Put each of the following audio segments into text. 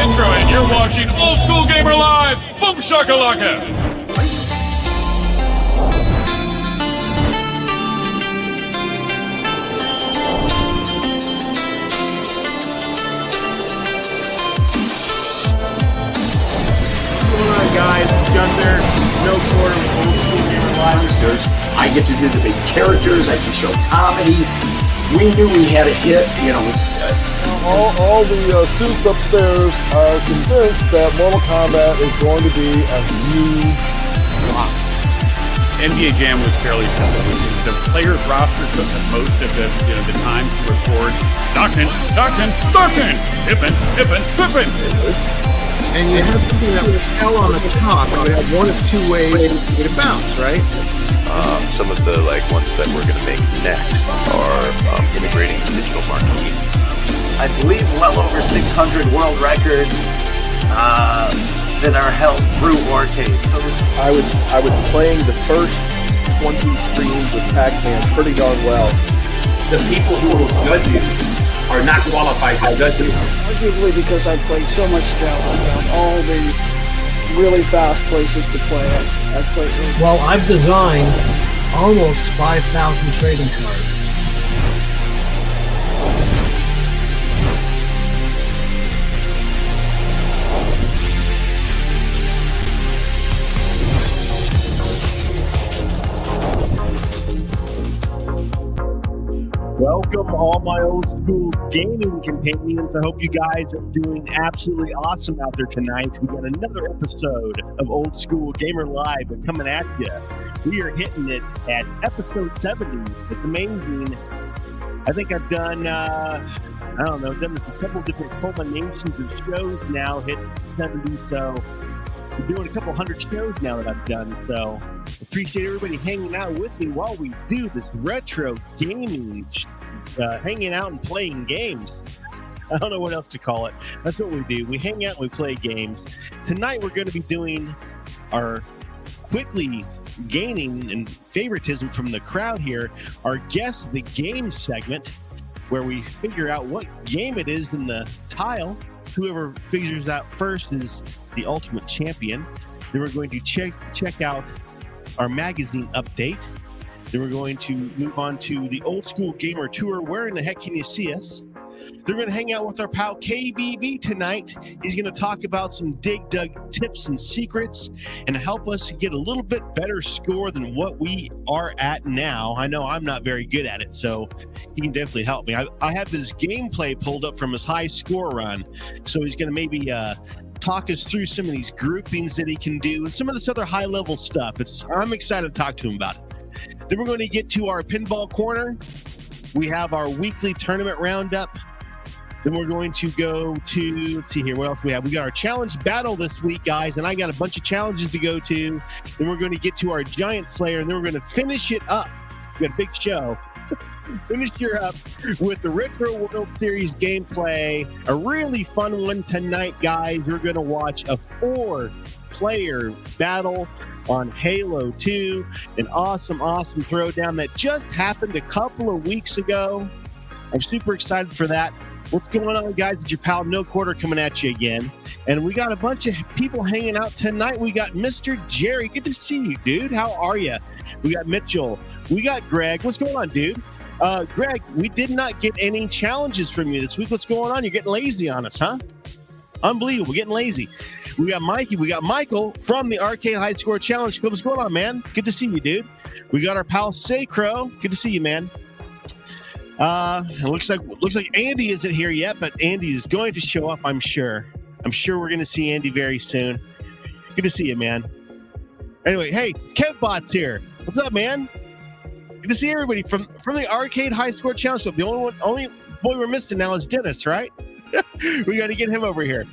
intro, and you're watching Old School Gamer Live. Boom shakalaka! Guys, Gunther, no quarter, Old School Gamer Live. I get to do the big characters. I can show comedy. We knew we had a hit. You know, it was all the suits upstairs are convinced that Mortal Kombat is going to be a huge flop. NBA Jam was fairly simple. The players' roster took most of the time to record. Dockin, Pippin. And you have something that was L on the top, and we have one of two ways to bounce, right? Some of the ones that we're going to make next are integrating digital marketing. I believe well over 600 world records that are held through arcade. So I was playing the first 20 streams with Pac-Man pretty darn well. the people who will judge you are not qualified to judge you. Arguably because I played so much Delta, found all the really fast places to play it. Well, I've designed almost 5,000 trading cards. Welcome, all my old school gaming companions. I hope you guys are doing absolutely awesome out there tonight. We got another episode of Old School Gamer Live coming at you. We are hitting it at episode 70. It's amazing. I think I've done, done this a couple different culminations of shows now, hit 70. So we're doing a couple hundred shows now that I've done. So appreciate everybody hanging out with me while we do this retro gaming, hanging out and playing games. I don't know what else to call it. That's what we do. We hang out and we play games. Tonight we're going to be doing our quickly gaining and favoritism from the crowd here, our Guess the Game segment, where we figure out what game it is in the tile. Whoever figures out first is the ultimate champion. Then we're going to check out our magazine update. Then we're going to move on to the Old School Gamer Tour. Where in the heck can you see us? They're going to hang out with our pal KBB tonight. He's going to talk about some Dig Dug tips and secrets and help us get a little bit better score than what we are at now. I know I'm not very good at it, so he can definitely help me. I have this gameplay pulled up from his high score run, so he's going to maybe talk us through some of these groupings that he can do and some of this other high-level stuff. I'm excited to talk to him about it. Then we're going to get to our pinball corner. We have our weekly tournament roundup. Then we're going to go to, let's see here, what else we have? We got our challenge battle this week, guys, and I got a bunch of challenges to go to. Then we're going to get to our Giant Slayer, and then we're going to finish it up. We got a big show. Finish it up with the Retro World Series gameplay. A really fun one tonight, guys. We're going to watch a 4-player battle on Halo 2. An awesome throwdown that just happened a couple of weeks ago. I'm super excited for that. What's going on, guys? It's your pal No Quarter coming at you again. And we got a bunch of people hanging out tonight. We got Mr. Jerry. Good to see you, dude. How are you? We got Mitchell. We got Greg. What's going on, dude? Greg, we did not get any challenges from you this week. What's going on? You're getting lazy on us, huh? Unbelievable. We're getting lazy. We got Mikey. We got Michael from the Arcade High Score Challenge Club. What's going on, man? Good to see you, dude. We got our pal Sacro. Good to see you, man. It looks like Andy isn't here yet, but Andy is going to show up, I'm sure. I'm sure we're going to see Andy very soon. Good to see you, man. Anyway, hey, KevBot's here. What's up, man? Good to see everybody from the Arcade High Score Challenge Club. The only boy we're missing now is Dennis, right? We got to get him over here.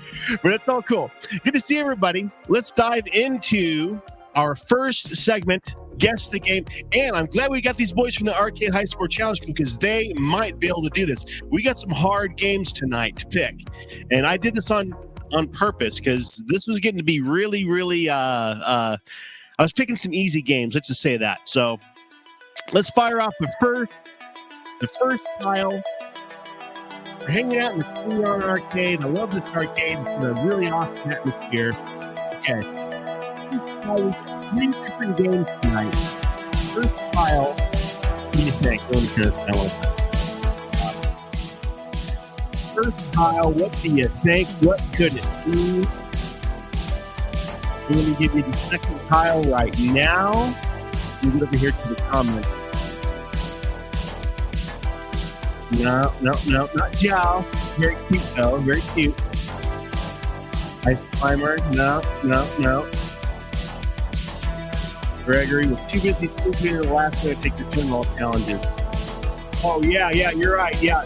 But it's all cool. Good to see everybody. Let's dive into our first segment, Guess the Game. And I'm glad we got these boys from the Arcade High Score Challenge because they might be able to do this. We got some hard games tonight to pick. And I did this on purpose because this was getting to be really, really, I was picking some easy games. Let's just say that. So let's fire off the first tile. We're hanging out in the Clean Arcade. I love this arcade. It's in a really awesome atmosphere. Okay. Three different games tonight. First file. What do you think? Let me turn this down. First tile, what do you think? What could it be? I'm going to give you the second tile right now. You get over here to the comment. No, not Jow. Very cute though, very cute. Ice climber, no. Gregory was too busy sleeping the last day to take the twin wall challenges. Oh yeah, you're right. Yeah,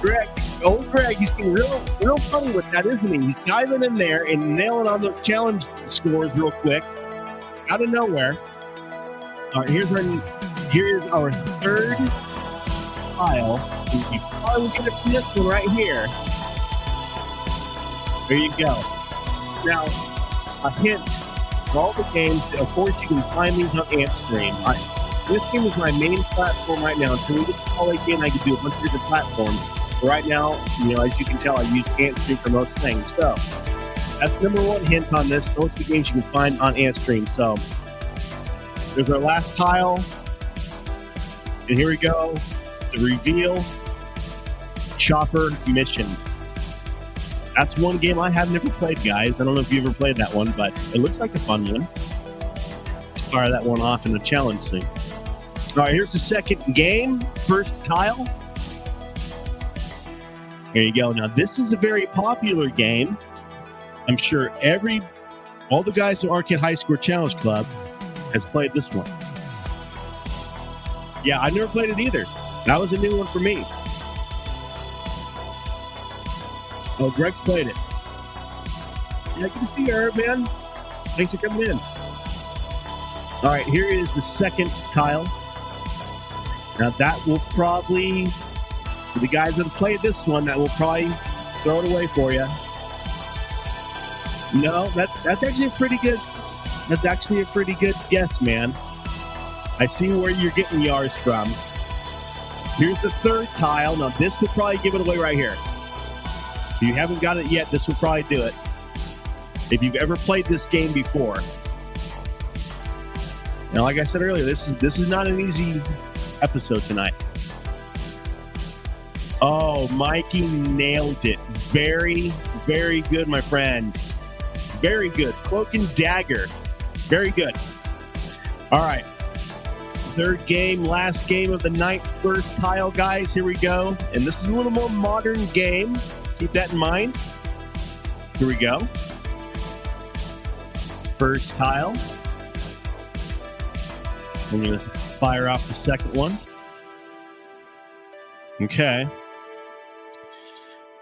Greg, old Greg, he's getting real funny with that, isn't he? He's diving in there and nailing on those challenge scores real quick, out of nowhere. All right, here's our third tile. You probably get to this one right here. There you go. Now, a hint for all the games. Of course, you can find these on Antstream. This game is my main platform right now. Until we get to Call again, I can do a bunch of different platforms. But right now, as you can tell, I use Antstream for most things. So that's number one hint on this. Most of the games you can find on Antstream. So there's our last tile. And here we go. The reveal. Chopper Mission. That's one game I have never played, guys. I don't know if you ever played that one, but it looks like a fun one. Fire that one off in the challenge thing. All right, here's the second game. First tile. There you go. Now, this is a very popular game. I'm sure all the guys in Arcade High Score Challenge Club has played this one. Yeah, I never played it either. That was a new one for me. Oh, Greg's played it. Yeah, good to see you, Herb, man. Thanks for coming in. All right, here is the second tile. Now, that will probably, for the guys that have played this one, that will probably throw it away for you. No, that's actually a pretty good guess, man. I see where you're getting yours from. Here's the third tile. Now, this will probably give it away right here. If you haven't got it yet, this will probably do it. If you've ever played this game before. Now, like I said earlier, this is not an easy episode tonight. Oh, Mikey nailed it. Very, very good, my friend. Very good. Cloak and Dagger. Very good. All right. Third game, last game of the night. First tile, guys. Here we go. And this is a little more modern game. Keep that in mind. Here we go. First tile. I'm going to fire off the second one. Okay.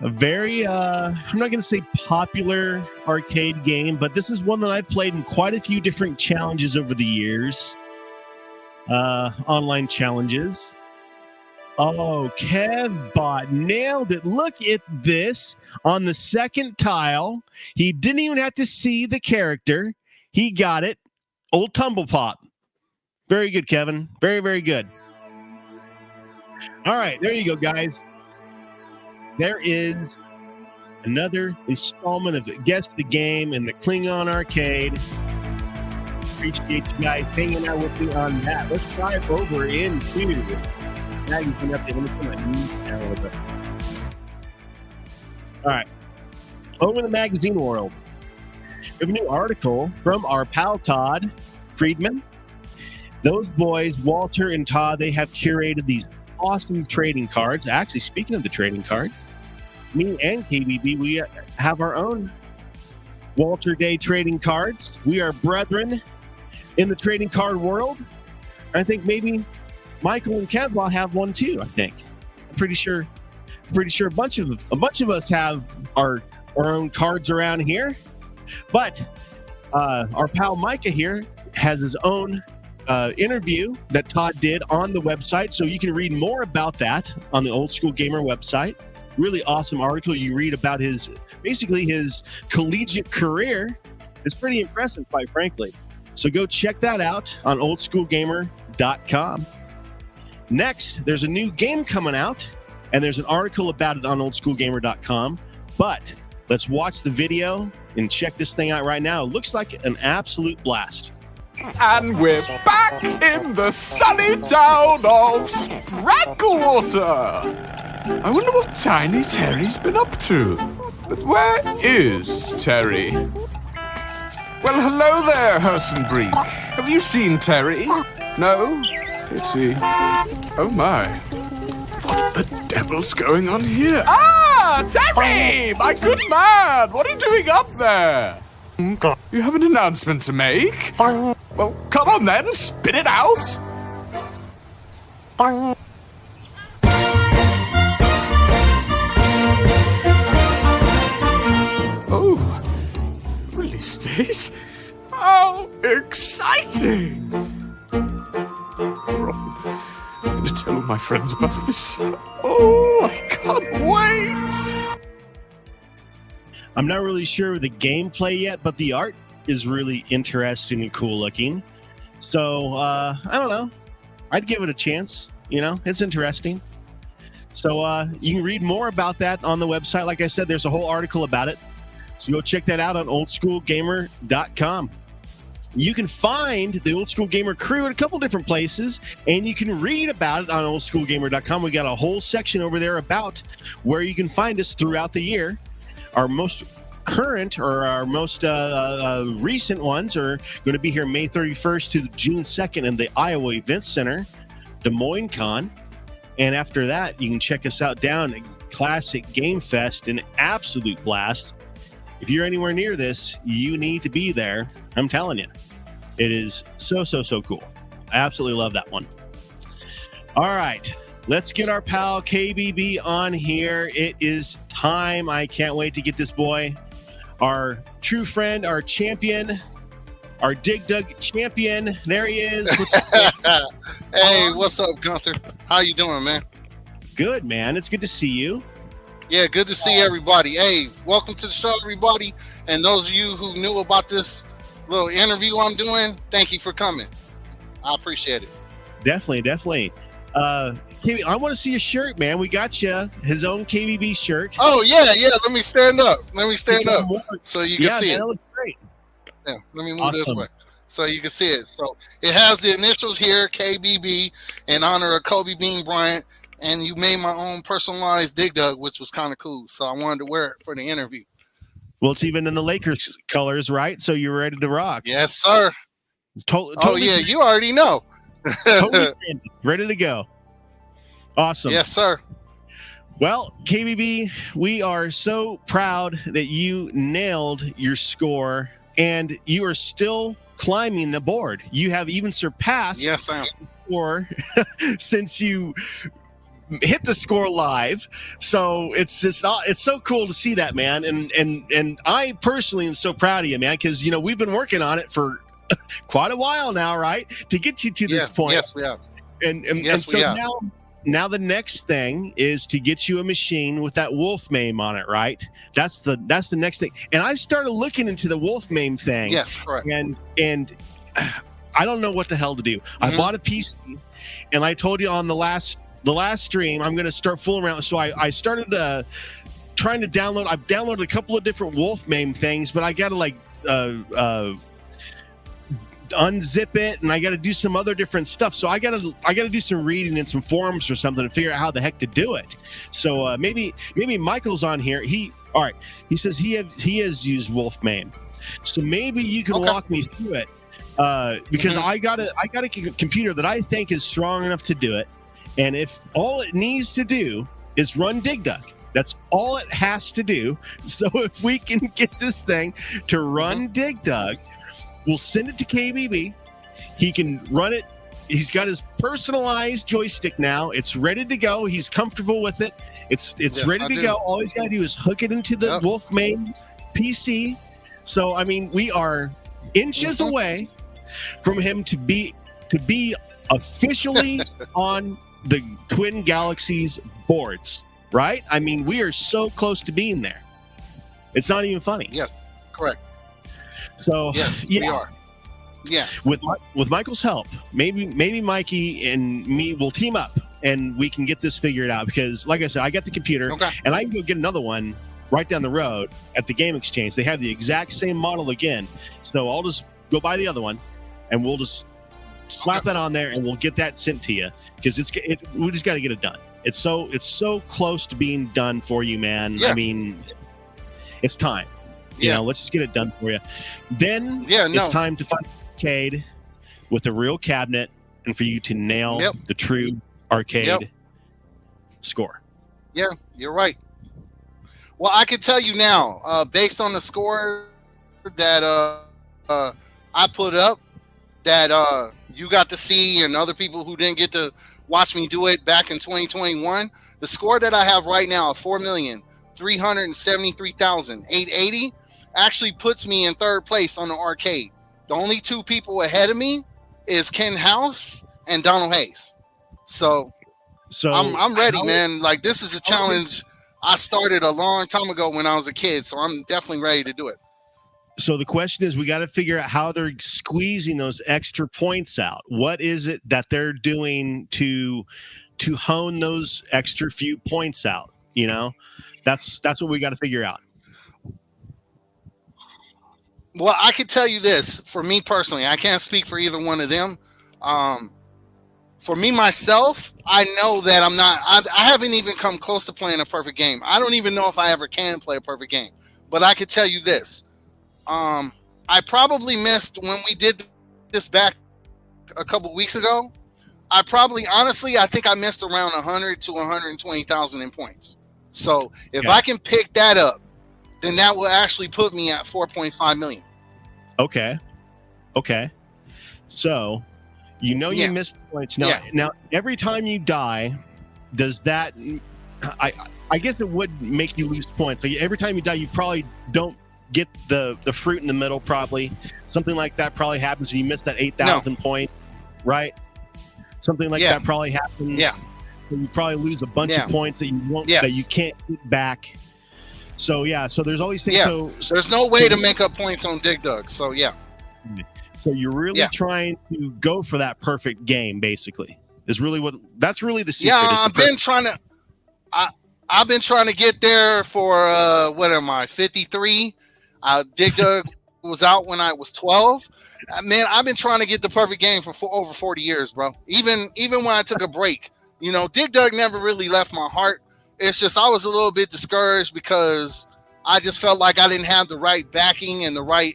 A very, I'm not going to say popular arcade game, but this is one that I've played in quite a few different challenges over the years. Online challenges. Oh, KevBot nailed it. Look at this on the second tile. He didn't even have to see the character. He got it. Old Tumble Pop. Very good, Kevin. Very, very good. All right, there you go, guys. There is another installment of Guess the Game in the Klingon Arcade. Appreciate you guys hanging out with me on that. Let's dive over into magazine update. Let me put my news down a little bit. All right. Over in the magazine world, we have a new article from our pal Todd Friedman. Those boys, Walter and Todd, they have curated these awesome trading cards. Actually, speaking of the trading cards, me and KBB, we have our own Walter Day trading cards. We are brethren in the trading card world. I think maybe Michael and KevBot have one too. I think. I'm pretty sure a bunch of us have our own cards around here. But our pal Micah here has his own interview that Todd did on the website, so you can read more about that on the Old School Gamer website. Really awesome article. You read about his collegiate career. It's pretty impressive, quite frankly. So go check that out on oldschoolgamer.com. Next, there's a new game coming out And there's an article about it on oldschoolgamer.com. But let's watch the video and check this thing out right now. It looks like an absolute blast. And we're back in the sunny town of Spranklewater. I wonder what Tiny Terry's been up to. But where is Terry? Well, hello there, Hersenbreek. Have you seen Terry? No? Pity. Oh my. What the devil's going on here? Ah, Terry! My good man! What are you doing up there? You have an announcement to make? Well, come on then, spit it out! Oh, release date? How exciting! I'm going to tell all my friends about this. Oh, I can't wait! I'm not really sure of the gameplay yet, but the art is really interesting and cool looking. So, I don't know. I'd give it a chance. You know, it's interesting. So, you can read more about that on the website. Like I said, there's a whole article about it. So go check that out on oldschoolgamer.com. You can find the Old School Gamer crew at a couple different places, and you can read about it on oldschoolgamer.com. We got a whole section over there about where you can find us throughout the year. Our most current or our most recent ones are going to be here May 31st to June 2nd in the Iowa Events Center, Des Moines Con. And after that, you can check us out down at Classic Game Fest, an absolute blast. If you're anywhere near this, you need to be there. I'm telling you, it is so cool. I absolutely love that one. All right. Let's get our pal KBB on here. It is time. I can't wait to get this boy, our true friend, our champion, our Dig Dug champion. There he is. Hey, what's up, Gunther? How you doing, man? Good, man. It's good to see you. Yeah, good to see everybody. Hey, welcome to the show, everybody. And those of you who knew about this little interview I'm doing, thank you for coming. I appreciate it. Definitely. KB, I want to see your shirt, man. We got you his own KBB shirt. Oh yeah. Let me stand up. So you can see man, it. That looks great. Yeah, let me move this way so you can see it. So it has the initials here, KBB, in honor of Kobe Bean Bryant, and you made my own personalized Dig Dug, which was kind of cool. So I wanted to wear it for the interview. Well, it's even in the Lakers colors, right? So you're ready to rock. Yes, sir. Totally yeah, you already know. Totally ready to go. Awesome. Yes, sir. Well, KBB, we are so proud that you nailed your score, and you are still climbing the board. You have even surpassed yes, I am. the score since you hit the score live. So it's so cool to see that, man. And I personally am so proud of you, man, because we've been working on it for quite a while now, right? To get you to this point. Yes, we have. And so now the next thing is to get you a machine with that wolf mame on it, right? That's the next thing. And I started looking into the wolf mame thing. Yes, correct. And I don't know what the hell to do. Mm-hmm. I bought a PC, and I told you on the last stream I'm going to start fooling around. So I started trying to download. I've downloaded a couple of different wolf mame things, but I got to unzip it, and I got to do some other different stuff. So I got to do some reading in some forums or something to figure out how the heck to do it. So maybe Michael's on here. He says he has used wolf mame. So maybe you can walk me through it because I got a computer that I think is strong enough to do it. And if all it needs to do is run Dig Dug, that's all it has to do. So if we can get this thing to run Dig Dug, we'll send it to KBB. He can run it. He's got his personalized joystick now. It's ready to go. He's comfortable with it. It's ready to go. All he's got to do is hook it into the wolf mame PC. So I mean, we are inches away from him to be officially on the Twin Galaxies boards, right? I mean, we are so close to being there. It's not even funny. Yes, correct. So yes, we are. Yeah. With Michael's help, maybe Mikey and me will team up. and we can get this figured out because, like I said, I got the computer, and I can go get another one right down the road at the Game Exchange. They have the exact same model again, so I'll just go buy the other one, and we'll just slap that on there, and we'll get that sent to you because we just got to get it done. It's so close to being done for you, man. Yeah. I mean, it's time. You know, let's just get it done for you. Then it's time to find an arcade with a real cabinet and for you to nail the true arcade score. Yeah, you're right. Well, I can tell you now, based on the score that I put up, that you got to see, and other people who didn't get to watch me do it back in 2021, the score that I have right now of 4,373,880 actually puts me in third place on the arcade. The only two people ahead of me is Ken House and Donald Hayes. So I'm ready, man. Like, this is a challenge I started a long time ago when I was a kid, so I'm definitely ready to do it. So the question is, we got to figure out how they're squeezing those extra points out. What is it that they're doing to hone those extra few points out? You know, that's what we got to figure out. Well, I can tell you this, for me personally, I can't speak for either one of them. For me, myself, I know that I haven't even come close to playing a perfect game. I don't even know if I ever can play a perfect game. But I could tell you this. I probably missed when we did this back a couple weeks ago. I think I missed around 100 to 120,000 in points. So if I can pick that up, then that will actually put me at 4.5 million. Okay. So, you missed points. Now, every time you die, does that... I guess it would make you lose points. Like, every time you die, you probably don't get the fruit in the middle, probably. Something like that probably happens when you miss that 8,000 point, right? Something like that probably happens. Yeah. So you probably lose a bunch of points that you won't, that you can't get back. So there's all these things. Yeah. So there's no way to make up points on Dig Dug. So So you're really trying to go for that perfect game, basically. That's really the secret. Yeah, I've been trying to get there for what am I, 53? Dig Dug was out when I was 12. Man, I've been trying to get the perfect game for over 40 years, bro. Even when I took a break, Dig Dug never really left my heart. It's just I was a little bit discouraged because I just felt like I didn't have the right backing and the right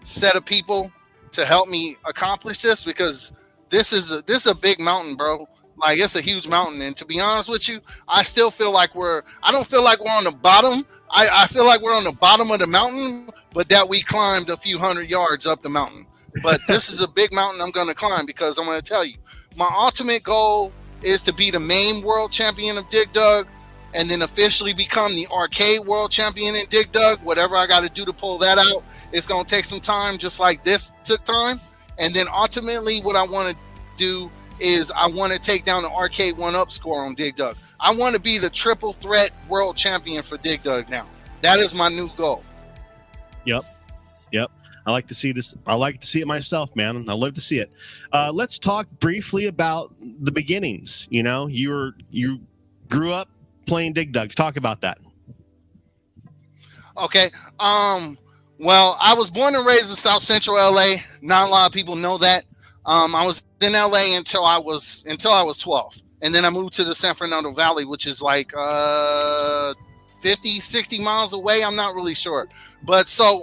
set of people to help me accomplish this, because this is a big mountain, bro. Like, it's a huge mountain, and to be honest with you, I still feel like I don't feel like we're on the bottom. I feel like we're on the bottom of the mountain, but that we climbed a few hundred yards up the mountain. But this is a big mountain I'm going to climb, because I'm going to tell you, my ultimate goal is to be the main world champion of Dig Dug, and then officially become the arcade world champion in Dig Dug. Whatever I got to do to pull that out, it's going to take some time, just like this took time. And then ultimately what I want to do is I want to take down the arcade 1-up score on Dig Dug. I want to be the triple threat world champion for Dig Dug now. That is my new goal. Yep. I like to see this. I like to see it myself, man. I love to see it. Let's talk briefly about the beginnings. You grew up playing Dig Dug. Talk about that. Okay. Well, I was born and raised in South Central LA. Not a lot of people know that. I was in LA until I was 12. And then I moved to the San Fernando Valley, which is like 50, 60 miles away. I'm not really sure. But so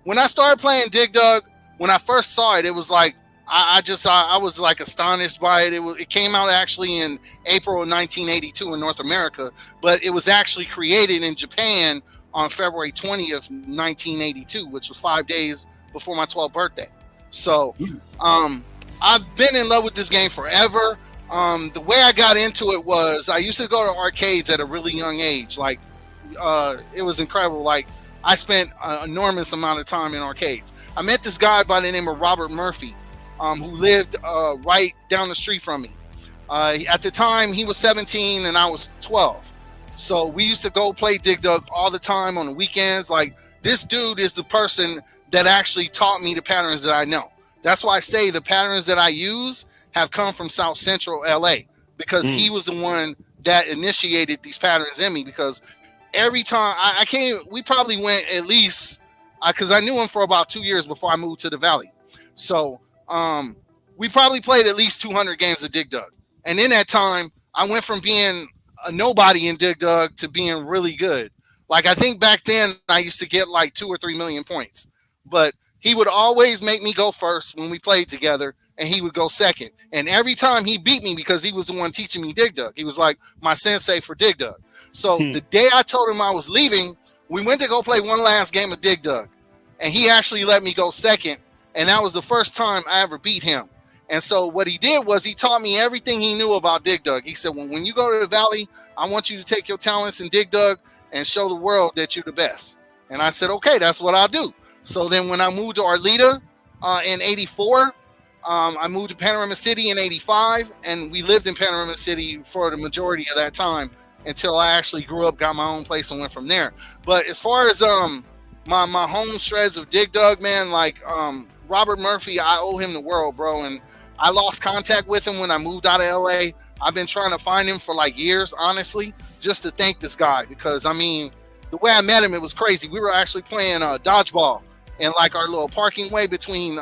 when I started playing Dig Dug, when I first saw it, it was like I was like astonished by it. It came out actually in April of 1982 in North America, but it was actually created in Japan on February 20th, 1982, which was 5 days before my 12th birthday. So I've been in love with this game forever. The way I got into it was I used to go to arcades at a really young age. Like, it was incredible. Like, I spent an enormous amount of time in arcades. I met this guy by the name of Robert Murphy, who lived right down the street from me. At the time, he was 17 and I was 12. So we used to go play Dig Dug all the time on the weekends. Like, this dude is the person that actually taught me the patterns that I know. That's why I say the patterns that I use have come from South Central LA. because he was the one that initiated these patterns in me. Because every time I came, we probably went at least, because I knew him for about 2 years before I moved to the Valley. So we probably played at least 200 games of Dig Dug. And in that time, I went from being a nobody in Dig Dug to being really good. Like, I think back then I used to get like 2 or 3 million points, but he would always make me go first when we played together, and he would go second. And every time he beat me, because he was the one teaching me Dig Dug. He was like my sensei for Dig Dug. So the day I told him I was leaving, we went to go play one last game of Dig Dug, and he actually let me go second. And that was the first time I ever beat him. And so what he did was he taught me everything he knew about Dig Dug. He said, when you go to the Valley, I want you to take your talents in Dig Dug and show the world that you're the best. And I said, okay, that's what I'll do. So then when I moved to Arleta in 84, I moved to Panorama City in 85, and we lived in Panorama City for the majority of that time until I actually grew up, got my own place, and went from there. But as far as my home shreds of Dig Dug, man, like Robert Murphy, I owe him the world, bro. And I lost contact with him when I moved out of LA. I've been trying to find him for like years, honestly, just to thank this guy, because I mean, the way I met him, it was crazy. We were actually playing dodgeball in like our little parking way between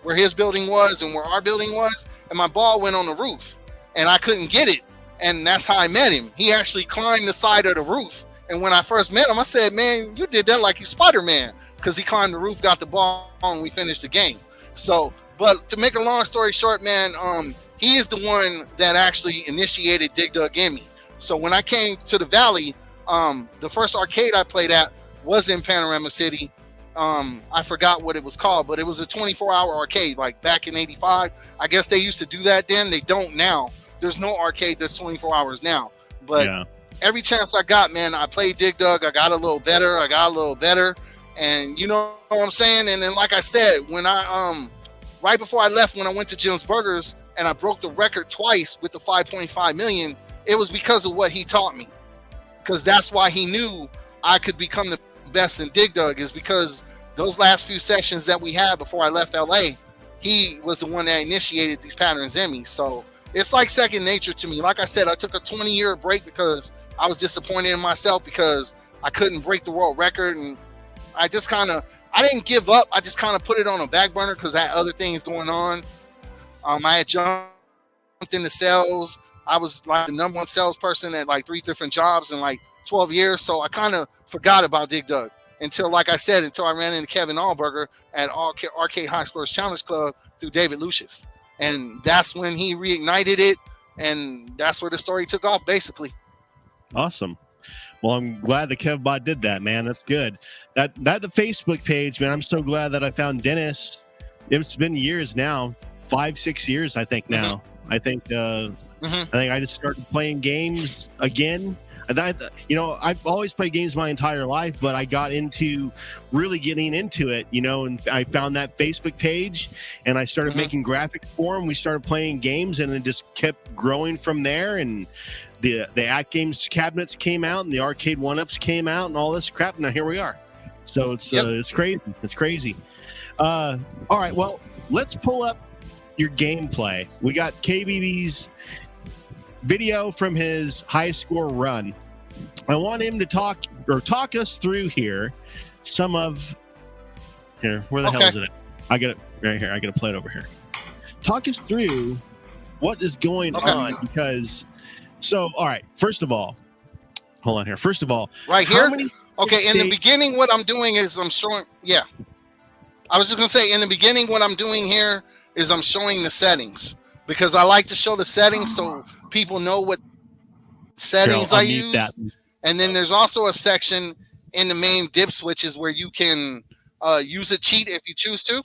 where his building was and where our building was, and my ball went on the roof and I couldn't get it. And that's how I met him. He actually climbed the side of the roof. And when I first met him, I said, man, you did that like you Spider-Man, because he climbed the roof, got the ball, and we finished the game. So, but to make a long story short, man, he is the one that actually initiated Dig Dug in me. So when I came to the Valley, the first arcade I played at was in Panorama City. I forgot what it was called, but it was a 24-hour arcade, like back in 85. I guess they used to do that then. They don't now. There's no arcade that's 24 hours now. But every chance I got, man, I played Dig Dug. I got a little better. And you know what I'm saying? And then, like I said, when I right before I left, when I went to Jim's Burgers and I broke the record twice with the 5.5 million, it was because of what he taught me. Because that's why he knew I could become the best in Dig Dug, is because those last few sessions that we had before I left LA, he was the one that initiated these patterns in me. So it's like second nature to me. Like I said, I took a 20-year break because I was disappointed in myself because I couldn't break the world record. And I just I didn't give up. I just kind of put it on a back burner because I had other things going on. I had jumped into sales. I was like the #1 salesperson at like 3 different jobs in like 12 years. So I kind of forgot about Dig Dug until, like I said, until I ran into Kevin Allberger at Arcade High Scores Challenge Club through David Lucius. And that's when he reignited it. And that's where the story took off, basically. Awesome. Well, I'm glad that KevBot did that, man. That's good. That the Facebook page, man, I'm so glad that I found Dennis. It's been years now, 5-6 years, I think now. I think I just started playing games again. I've always played games my entire life, but I got into really getting into it, and I found that Facebook page and I started making graphics for them. We started playing games and it just kept growing from there. And the At Games cabinets came out and the arcade 1-ups came out and all this crap. Now here we are. So it's crazy. It's crazy. All right. Well, let's pull up your gameplay. We got KBB's video from his high score run. I want him to talk us through here some of here. Where the hell is it? I got it right here. I got to play it over here. Talk us through what is going on, because all right. First of all, hold on here. First of all, right here. In the beginning, what I'm doing is I'm showing. Yeah, I was just gonna say in the beginning, what I'm doing here is I'm showing the settings, because I like to show the settings so people know what settings I use. And then there's also a section in the main dip switches where you can use a cheat if you choose to.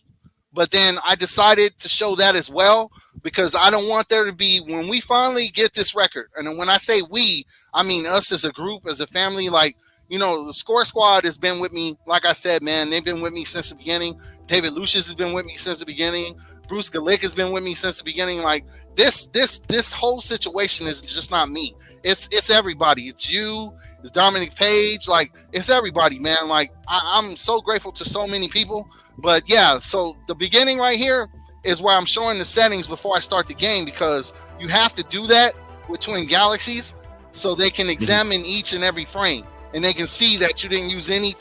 But then I decided to show that as well, because I don't want there to be, when we finally get this record, and when I say we, I mean us as a group, as a family. Like, the Score Squad has been with me. Like I said, man, they've been with me since the beginning. David Lucius has been with me since the beginning. Bruce Galick has been with me since the beginning. Like, this whole situation is just not me. It's everybody. It's you. It's Dominic Page. Like, it's everybody, man. Like, I'm so grateful to so many people. But yeah, so the beginning right here is where I'm showing the settings before I start the game, because you have to do that with Twin Galaxies so they can examine each and every frame, and they can see that you didn't use any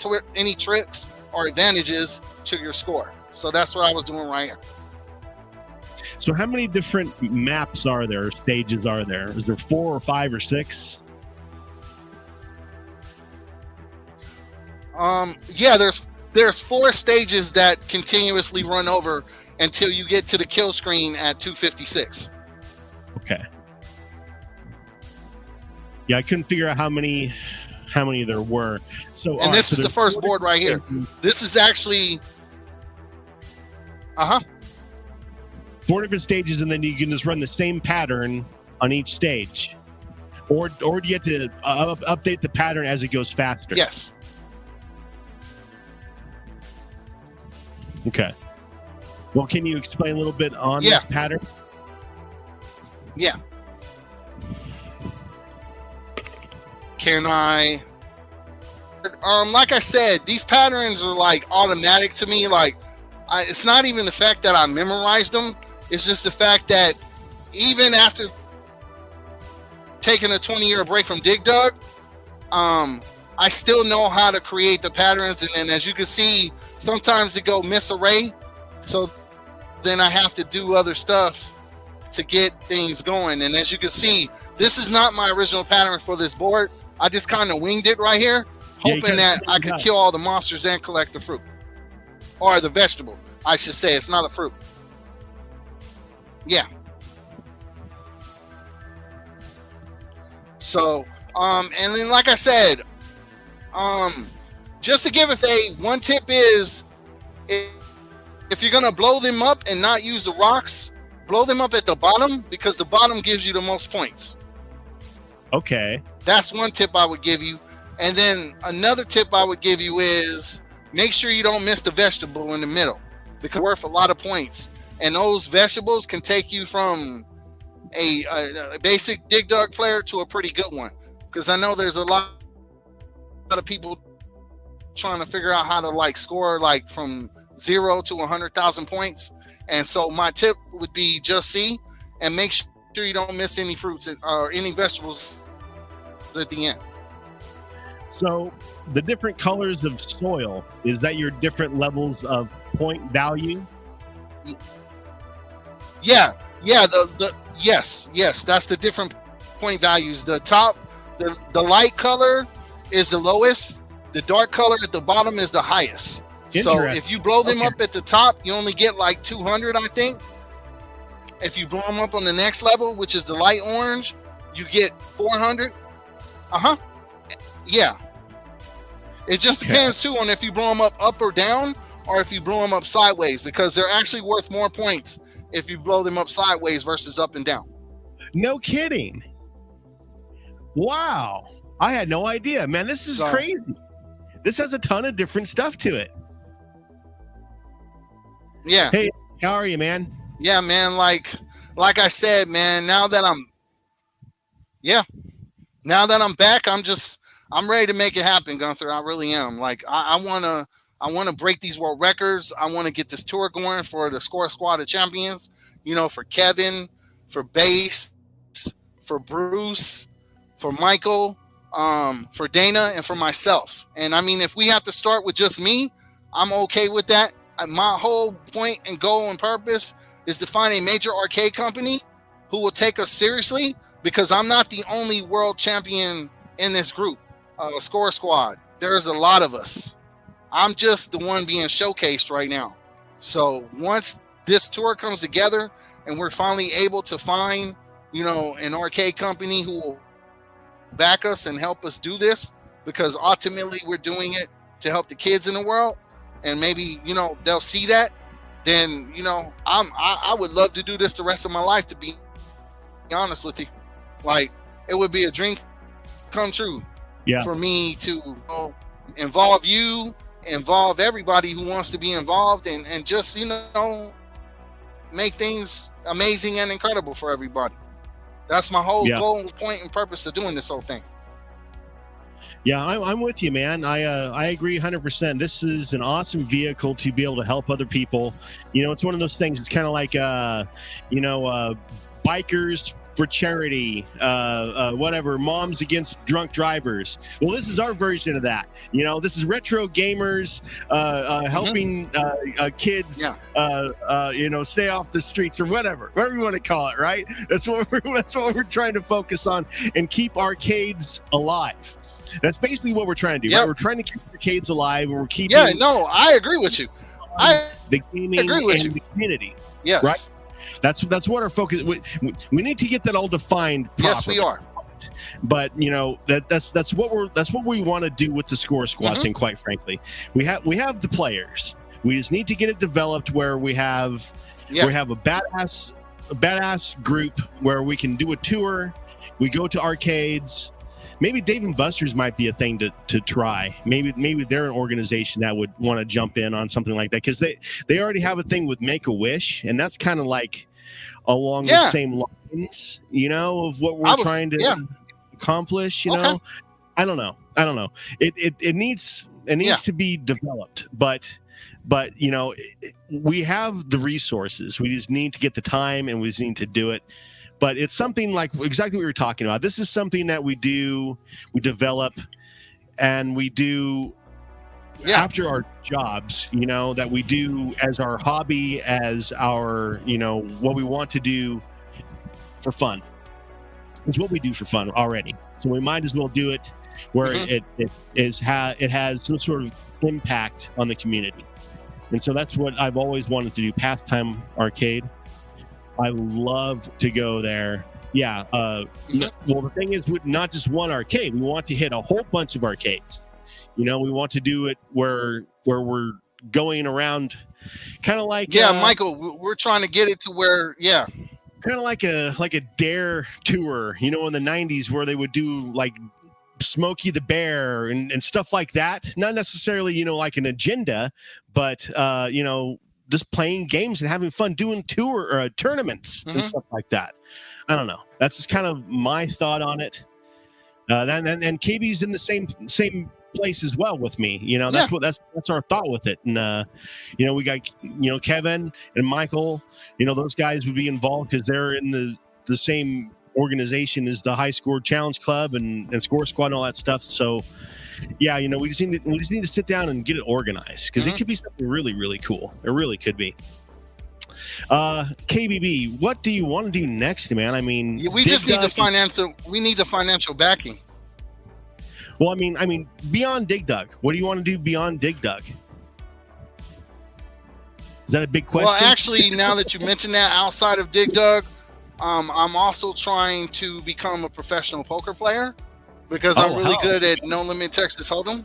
tricks or advantages to your score. So that's what I was doing right here. So how many different maps are there, or stages are there? Is there 4 or 5 or 6? Yeah, there's 4 stages that continuously run over until you get to the kill screen at 256. Okay. Yeah, I couldn't figure out how many there were. So, and this is the first board right here. This is actually 4 different stages, and then you can just run the same pattern on each stage, or do you have to update the pattern as it goes faster? Yes. Okay. Well, can you explain a little bit on this pattern? Yeah. Can I? Like I said, these patterns are like automatic to me. Like, it's not even the fact that I memorized them. It's just the fact that even after taking a 20-year break from Dig Dug, I still know how to create the patterns. And then, as you can see, sometimes they go misarray. So then I have to do other stuff to get things going. And as you can see, this is not my original pattern for this board. I just kind of winged it right here, hoping that I could kill all the monsters and collect the fruit. Or the vegetable, I should say. It's not a fruit. Yeah. So, and then like I said, just to give one tip is, if you're going to blow them up and not use the rocks, blow them up at the bottom, because the bottom gives you the most points. Okay. That's one tip I would give you. And then another tip I would give you is make sure you don't miss the vegetable in the middle, because it's worth a lot of points. And those vegetables can take you from a basic Dig Dug player to a pretty good one. Because I know there's a lot of people trying to figure out how to like score like from 0 to 100,000 points. And so my tip would be just see and make sure you don't miss any fruits or any vegetables at the end. So the different colors of soil, is that your different levels of point value? Yeah. Yes, that's the different point values. The top, the light color is the lowest. The dark color at the bottom is the highest. So if you blow them up at the top, you only get like 200, I think. If you blow them up on the next level, which is the light orange, you get 400. Yeah. It just depends too on if you blow them up or down, or if you blow them up sideways, because they're actually worth more points if you blow them up sideways versus up and down. No kidding. Wow. I had no idea, man. This is crazy. This has a ton of different stuff to it. Yeah. Hey, how are you, man? Yeah, man. Like I said, man, now that I'm back, I'm ready to make it happen, Gunther. I really am. Like, I want to break these world records. I want to get this tour going for the Score Squad of Champions, for Kevin, for Base, for Bruce, for Michael, for Dana, and for myself. And I mean, if we have to start with just me, I'm okay with that. My whole point and goal and purpose is to find a major arcade company who will take us seriously, because I'm not the only world champion in this group, Score Squad. There's a lot of us. I'm just the one being showcased right now. So once this tour comes together and we're finally able to find, an arcade company who will back us and help us do this, because ultimately we're doing it to help the kids in the world, and maybe, they'll see that, then, I would love to do this the rest of my life, to be honest with you. Like, it would be a dream come true for me to involve you, involve everybody who wants to be involved, and just, make things amazing and incredible for everybody. That's my whole goal, point, and purpose of doing this whole thing. Yeah, I'm with you, man. I agree 100%. This is an awesome vehicle to be able to help other people. It's one of those things. It's kind of like, bikers for charity, whatever, moms against drunk drivers. Well, this is our version of that. This is retro gamers helping kids, stay off the streets or whatever you want to call it. Right? That's what we're trying to focus on and keep arcades alive. That's basically what we're trying to do. Yep. Right? We're trying to keep arcades alive, and we're keeping. Yeah, no, I agree with you. The gaming and the community. Yes, right. That's what our focus. We need to get that all defined properly. Yes, we are. But that's what we want to do with the Score Squad thing. Quite frankly, we have the players. We just need to get it developed where we have a badass group where we can do a tour. We go to arcades. Maybe Dave and Buster's might be a thing to try. Maybe they're an organization that would want to jump in on something like that, because they already have a thing with Make-A-Wish, and that's kind of like along the same lines, of what we're trying to accomplish. I don't know. It needs to be developed, but we have the resources. We just need to get the time, and we just need to do it. But it's something like exactly what we were talking about. This is something that we develop, and we do after our jobs, that we do as our hobby, as our, what we want to do for fun. It's what we do for fun already. So we might as well do it where it has some sort of impact on the community. And so that's what I've always wanted to do, Pastime Arcade. I love to go there. Yeah. Well, the thing is, not just one arcade. We want to hit a whole bunch of arcades. We want to do it where we're going around, kind of like Michael. We're trying to get it to where kind of like a Dare tour. In the '90s where they would do like Smokey the Bear and stuff like that. Not necessarily like an agenda, but just playing games and having fun, doing tournaments and stuff like that. I don't know. That's just kind of my thought on it. And KB's in the same place as well with me. That's our thought with it. And we got Kevin and Michael. Those guys would be involved because they're in the same organization as the High Score Challenge Club and Score Squad and all that stuff. So yeah, we just need to sit down and get it organized, because it could be something really, really cool. It really could be. KBB, what do you want to do next, man? I mean, we just need the financial. We need the financial backing. Well, I mean, beyond Dig Dug, what do you want to do beyond Dig Dug? Is that a big question? Well, actually, now that you mentioned that, outside of Dig Dug, I'm also trying to become a professional poker player, because I'm really good at No Limit Texas Hold'em.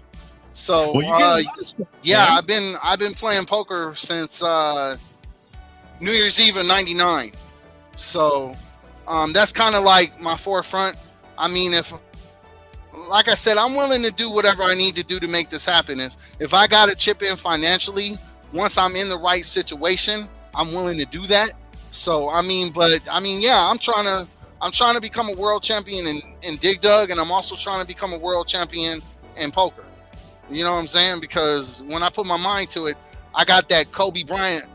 So I've been playing poker since New Year's Eve of '99. So that's kind of like my forefront. I mean, like I said, I'm willing to do whatever I need to do to make this happen. If I got to chip in financially, once I'm in the right situation, I'm willing to do that. So I'm trying to become a world champion in Dig Dug, and I'm also trying to become a world champion in poker. You know what I'm saying? Because when I put my mind to it, I got that Kobe Bryant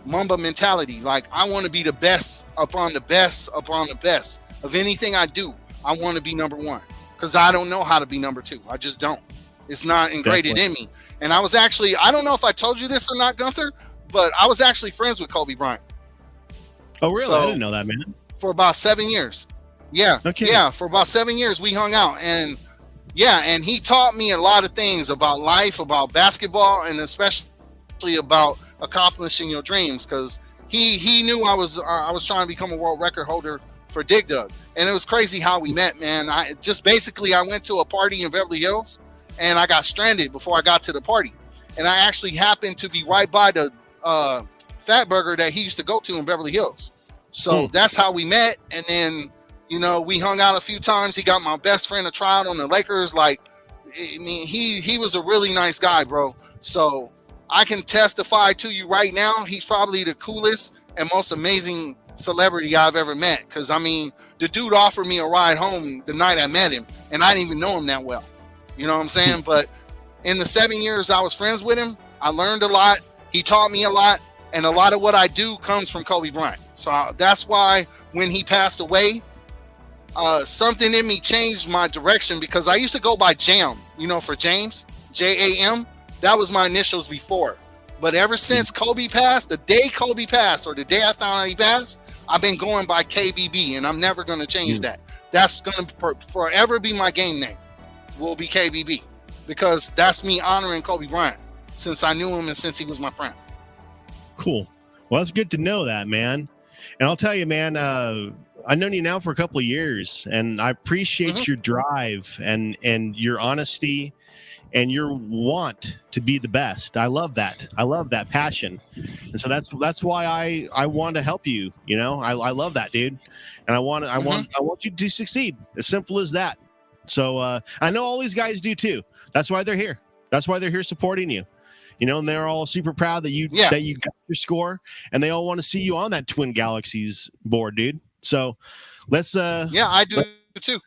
Mamba mentality. Like, I want to be the best upon the best upon the best of anything I do. I want to be number one, because I don't know how to be number two. I just don't. It's not ingrained in me. And I don't know if I told you this or not, Gunther, but I was actually friends with Kobe Bryant. Oh, really? I didn't know that, man. For about 7 years. Yeah. Okay. Yeah. For about 7 years, we hung out, and he taught me a lot of things about life, about basketball, and especially about accomplishing your dreams. Because he knew I was trying to become a world record holder for Dig Dug, and it was crazy how we met, man. I went to a party in Beverly Hills, and I got stranded before I got to the party, and I actually happened to be right by the Fat Burger that he used to go to in Beverly Hills. So that's how we met. And then, we hung out a few times. He got my best friend to try out on the Lakers. Like, I mean, he was a really nice guy, bro. So I can testify to you right now, he's probably the coolest and most amazing celebrity I've ever met. Because, I mean, the dude offered me a ride home the night I met him, and I didn't even know him that well. You know what I'm saying? But in the 7 years I was friends with him, I learned a lot. He taught me a lot, and a lot of what I do comes from Kobe Bryant. So that's why when he passed away, something in me changed my direction, because I used to go by Jam, you know, for James, Jam. That was my initials before. But ever since Kobe passed, the day Kobe passed, or the day I found out he passed, I've been going by KBB, and I'm never going to change that. That's going to forever be my game name, will be KBB, because that's me honoring Kobe Bryant since I knew him and since he was my friend. Cool. Well, it's good to know that, man. And I'll tell you, man, I've known you now for a couple of years, and I appreciate your drive and your honesty and your want to be the best. I love that. I love that passion. And so that's why I want to help you. You know, I love that, dude. And I want you to succeed. As simple as that. So I know all these guys do too. That's why they're here. That's why they're here supporting you. You know, and they're all super proud that you got your score, and they all want to see you on that Twin Galaxies board, dude. So let's I do too.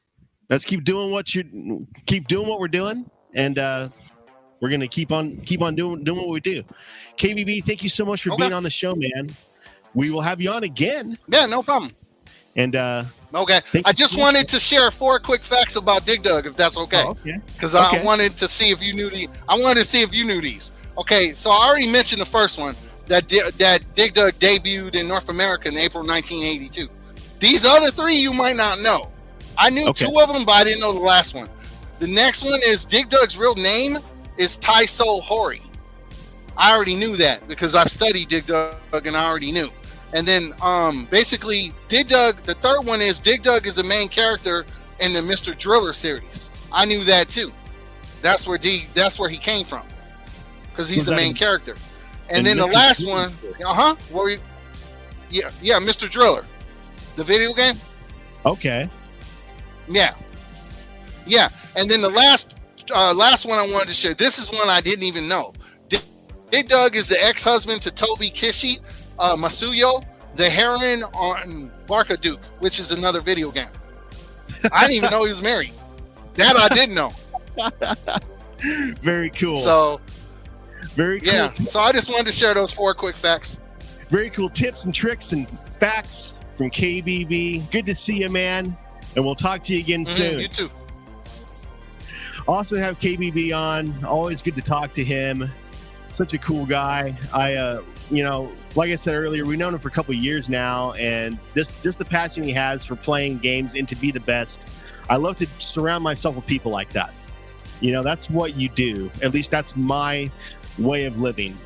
Let's keep doing what we're doing, and we're gonna keep on doing what we do. KBB, thank you so much for being on the show, man. We will have you on again. Yeah, no problem. And okay, I just wanted to share 4 quick facts about Dig Dug, if that's okay. Oh, okay. Because I wanted to see if you knew these. Okay, so I already mentioned the first one, that Dig Dug debuted in North America in April 1982. These other 3 you might not know. I knew 2 of them, but I didn't know the last one. The next one is Dig Dug's real name is Taiso Hori. I already knew that because I've studied Dig Dug and I already knew. And then basically Dig Dug, the third one is Dig Dug is the main character in the Mr. Driller series. I knew that too. That's where he came from, because he's the main character. And then the last one, Mr. Driller, the video game. Okay. Yeah. And then the last one I wanted to share. This is one I didn't even know. Dig Dug is the ex-husband to Toby Kishi Masuyo, the heroine on Barkaduke, which is another video game. I didn't even know he was married. That I didn't know. Very cool. So, very cool. Yeah. So I just wanted to share those 4 quick facts. Very cool tips and tricks and facts from KBB. Good to see you, man. And we'll talk to you again soon. You too. Also have KBB on. Always good to talk to him. Such a cool guy. Like I said earlier, we've known him for a couple of years now, and just the passion he has for playing games and to be the best. I love to surround myself with people like that. You know, that's what you do. At least that's my way of living.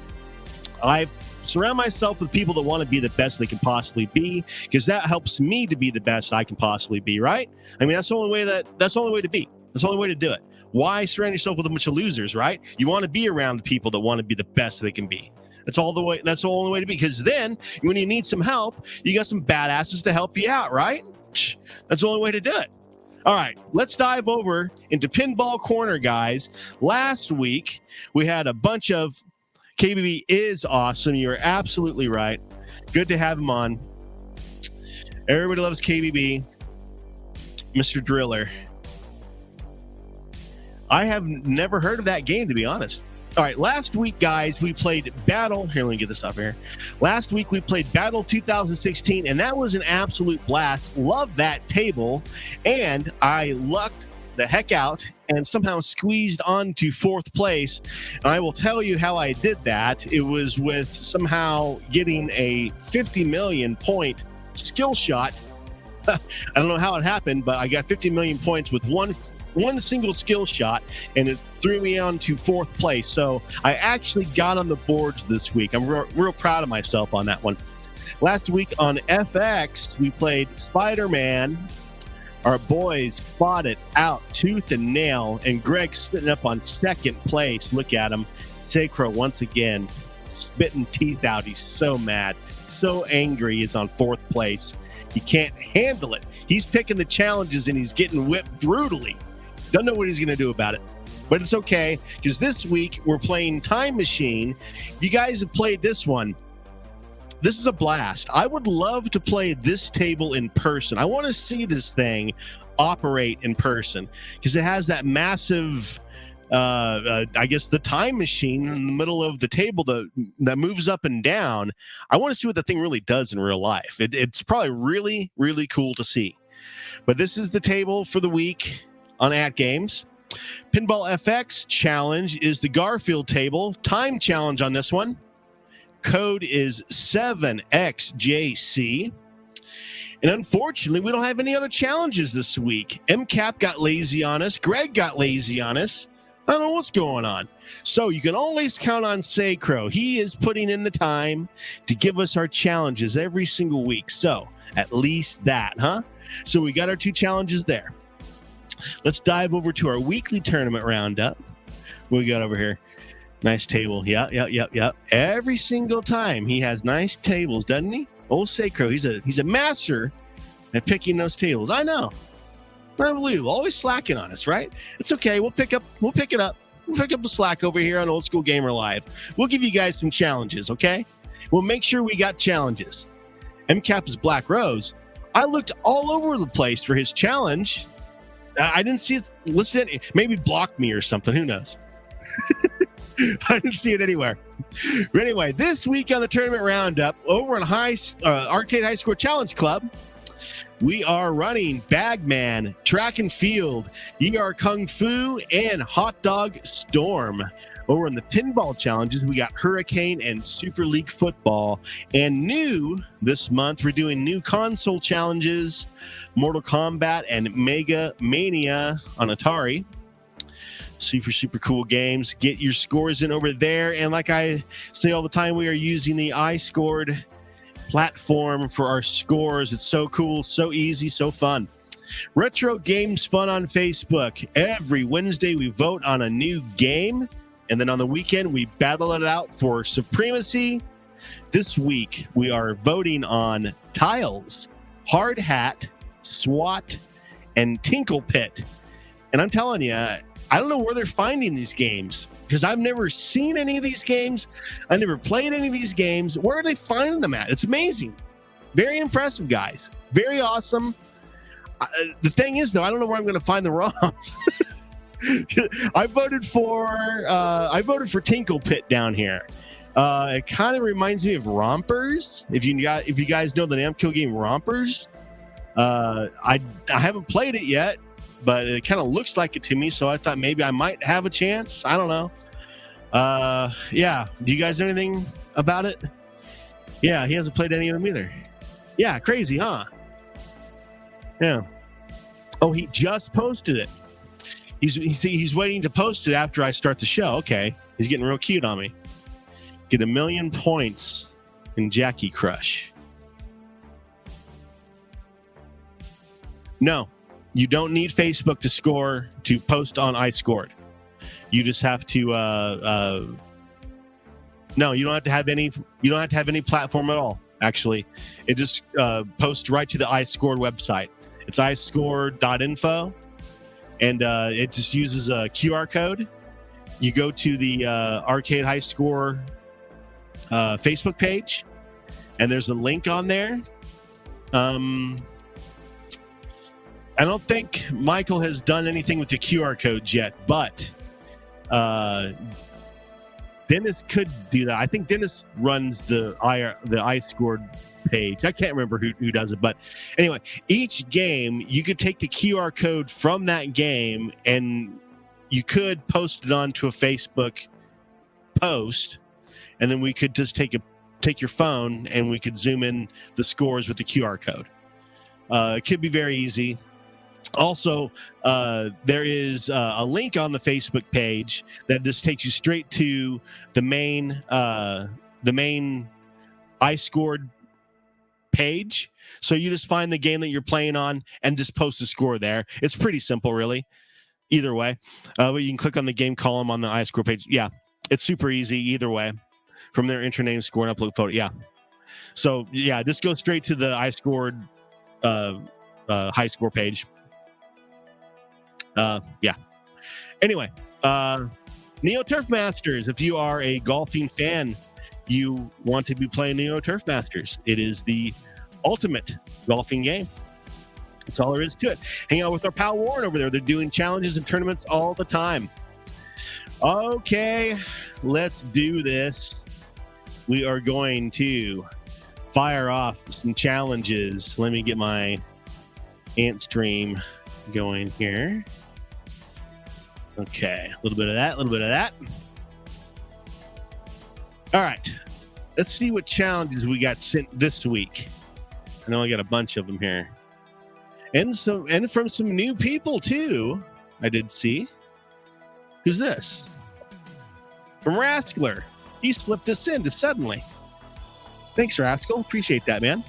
I surround myself with people that want to be the best they can possibly be, because that helps me to be the best I can possibly be, right? I mean, that's the only way to be. That's the only way to do it. Why surround yourself with a bunch of losers, right? You want to be around the people that want to be the best they can be. That's the only way to be, because then when you need some help, you got some badasses to help you out, right? That's the only way to do it. All right, let's dive over into Pinball Corner, guys. Last week, we had a bunch of KBB is awesome. You're absolutely right. Good to have him on. Everybody loves KBB. Mr. Driller. I have never heard of that game, to be honest. All right, last week, guys, we played Battle. Here, let me get this up here. Last week, we played Battle 2016, and that was an absolute blast. Love that table, and I lucked the heck out and somehow squeezed onto 4th place. And I will tell you how I did that. It was with somehow getting a 50 million point skill shot. I don't know how it happened, but I got 50 million points with one single skill shot, and it threw me on to 4th place. So I actually got on the boards this week. I'm real proud of myself on that one. Last week on FX, we played Spider-Man. Our boys fought it out tooth and nail, and Greg's sitting up on 2nd place. Look at him. Sacro once again spitting teeth out. He's so mad, so angry. He's on 4th place. He can't handle it. He's picking the challenges, and he's getting whipped brutally. Don't know what he's going to do about it, but it's okay, because this week we're playing Time Machine. If you guys have played this one, this is a blast. I would love to play this table in person. I want to see this thing operate in person, because it has that massive I guess the time machine in the middle of the table that moves up and down. I want to see what the thing really does in real life. It's probably really, really cool to see. But this is the table for the week on At Games. Pinball FX challenge is the Garfield table. Time challenge on this one. Code is 7XJC. And unfortunately, we don't have any other challenges this week. MCAP got lazy on us. Greg got lazy on us. I don't know what's going on. So you can always count on Sacro. He is putting in the time to give us our challenges every single week. So at least that, huh? So we got our 2 challenges there. Let's dive over to our weekly tournament roundup. What we got over here? Nice table. Yeah. Every single time he has nice tables, doesn't he? Old Sacro, he's a master at picking those tables. I know. Unbelievable. Always slacking on us, right? It's okay. We'll pick it up. We'll pick up the slack over here on Old School Gamer Live. We'll give you guys some challenges, okay? We'll make sure we got challenges. MCAP is Black Rose. I looked all over the place for his challenge. I didn't see it listed. Maybe blocked me or something. Who knows? I didn't see it anywhere. But anyway, this week on the tournament roundup, over on Arcade High Score Challenge Club, we are running Bagman, Track and Field, ER Kung Fu, and Hot Dog Storm. Over in the pinball challenges, we got Hurricane and Super League Football. And new this month, we're doing new console challenges, Mortal Kombat and Mega Mania on Atari. Super cool games. Get your scores in over there. And like I say all the time, we are using the iScored platform for our scores. It's so cool, so easy, so fun. Retro Games Fun on Facebook. Every Wednesday we vote on a new game, and then on the weekend we battle it out for supremacy. This week we are voting on Tiles, Hard Hat, SWAT, and Tinkle Pit. And I'm telling you, I don't know where they're finding these games, because I've never seen any of these games. I never played any of these games. Where are they finding them at? It's amazing. Very impressive, guys. Very awesome. The thing is, though, I don't know where I'm going to find the ROMs. I voted for Tinkle Pit down here. It kind of reminds me of Rompers. If you guys know the Namco game Rompers, I haven't played it yet, but it kind of looks like it to me, so I thought maybe I might have a chance. I don't know. Yeah. Do you guys know anything about it? Yeah, he hasn't played any of them either. Yeah, crazy, huh? Yeah. Oh, he just posted it. He's waiting to post it after I start the show. Okay. He's getting real cute on me. Get 1,000,000 points in Jackie Crush. No. You don't need Facebook to post on iScored. You just have to no, you don't have to have any platform at all, actually. It just posts right to the iScored website. It's iscored.info, and it just uses a QR code. You go to the Arcade High Score Facebook page, and there's a link on there. I don't think Michael has done anything with the QR codes yet, but Dennis could do that. I think Dennis runs the iScored page. I can't remember who does it, but anyway, each game you could take the QR code from that game and you could post it onto a Facebook post, and then we could just take your phone and we could zoom in the scores with the QR code. It could be very easy. Also, there is a link on the Facebook page that just takes you straight to the main iScored page. So you just find the game that you're playing on and just post the score there. It's pretty simple, really. Either way, but you can click on the game column on the iScored page. Yeah, it's super easy either way. From their enter name, score, and upload photo. Yeah. So yeah, just go straight to the iScored high score page. Yeah. Anyway, Neo Turf Masters. If you are a golfing fan, you want to be playing Neo Turf Masters. It is the ultimate golfing game. That's all there is to it. Hang out with our pal Warren over there. They're doing challenges and tournaments all the time. Okay, let's do this. We are going to fire off some challenges. Let me get my Antstream going here. Okay, a little bit of that, a little bit of that. All right, let's see what challenges we got sent this week. I know I got a bunch of them here. And from some new people too, I did see. Who's this? From Raskler. He slipped us in suddenly. Thanks, Rascal. Appreciate that, man.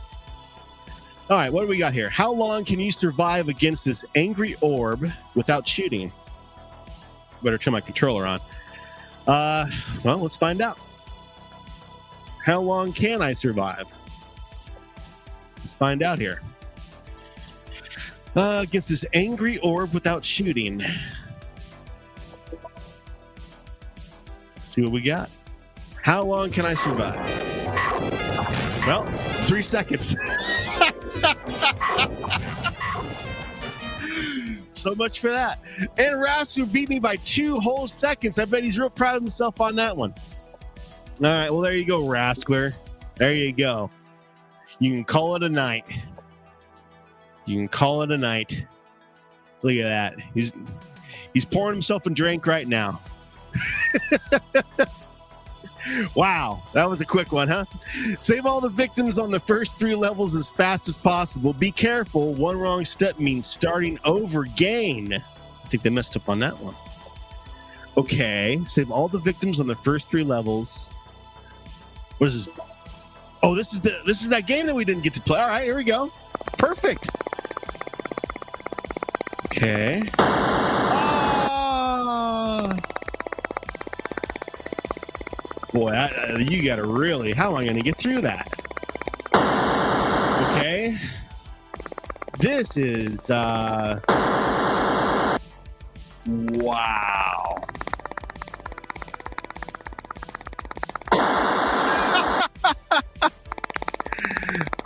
All right, what do we got here? How long can you survive against this angry orb without shooting? Better turn my controller on. Well, let's find out. How long can I survive? Let's find out here. Against this angry orb without shooting. Let's see what we got. How long can I survive? Well, 3 seconds. So much for that. And Rasu beat me by 2 whole seconds. I bet he's real proud of himself on that one. All right, well, there you go, Raskler. There you go. You can call it a night. You can call it a night. Look at that. He's pouring himself a drink right now. Wow, that was a quick one, huh? Save all the victims on the first 3 levels as fast as possible. Be careful. One wrong step means starting over again. I think they messed up on that one. Okay, save all the victims on the first 3 levels. What is this? Oh, this is that game that we didn't get to play. All right, here we go. Perfect. Okay. Boy, you got to really... How am I going to get through that? Okay. This is... Wow.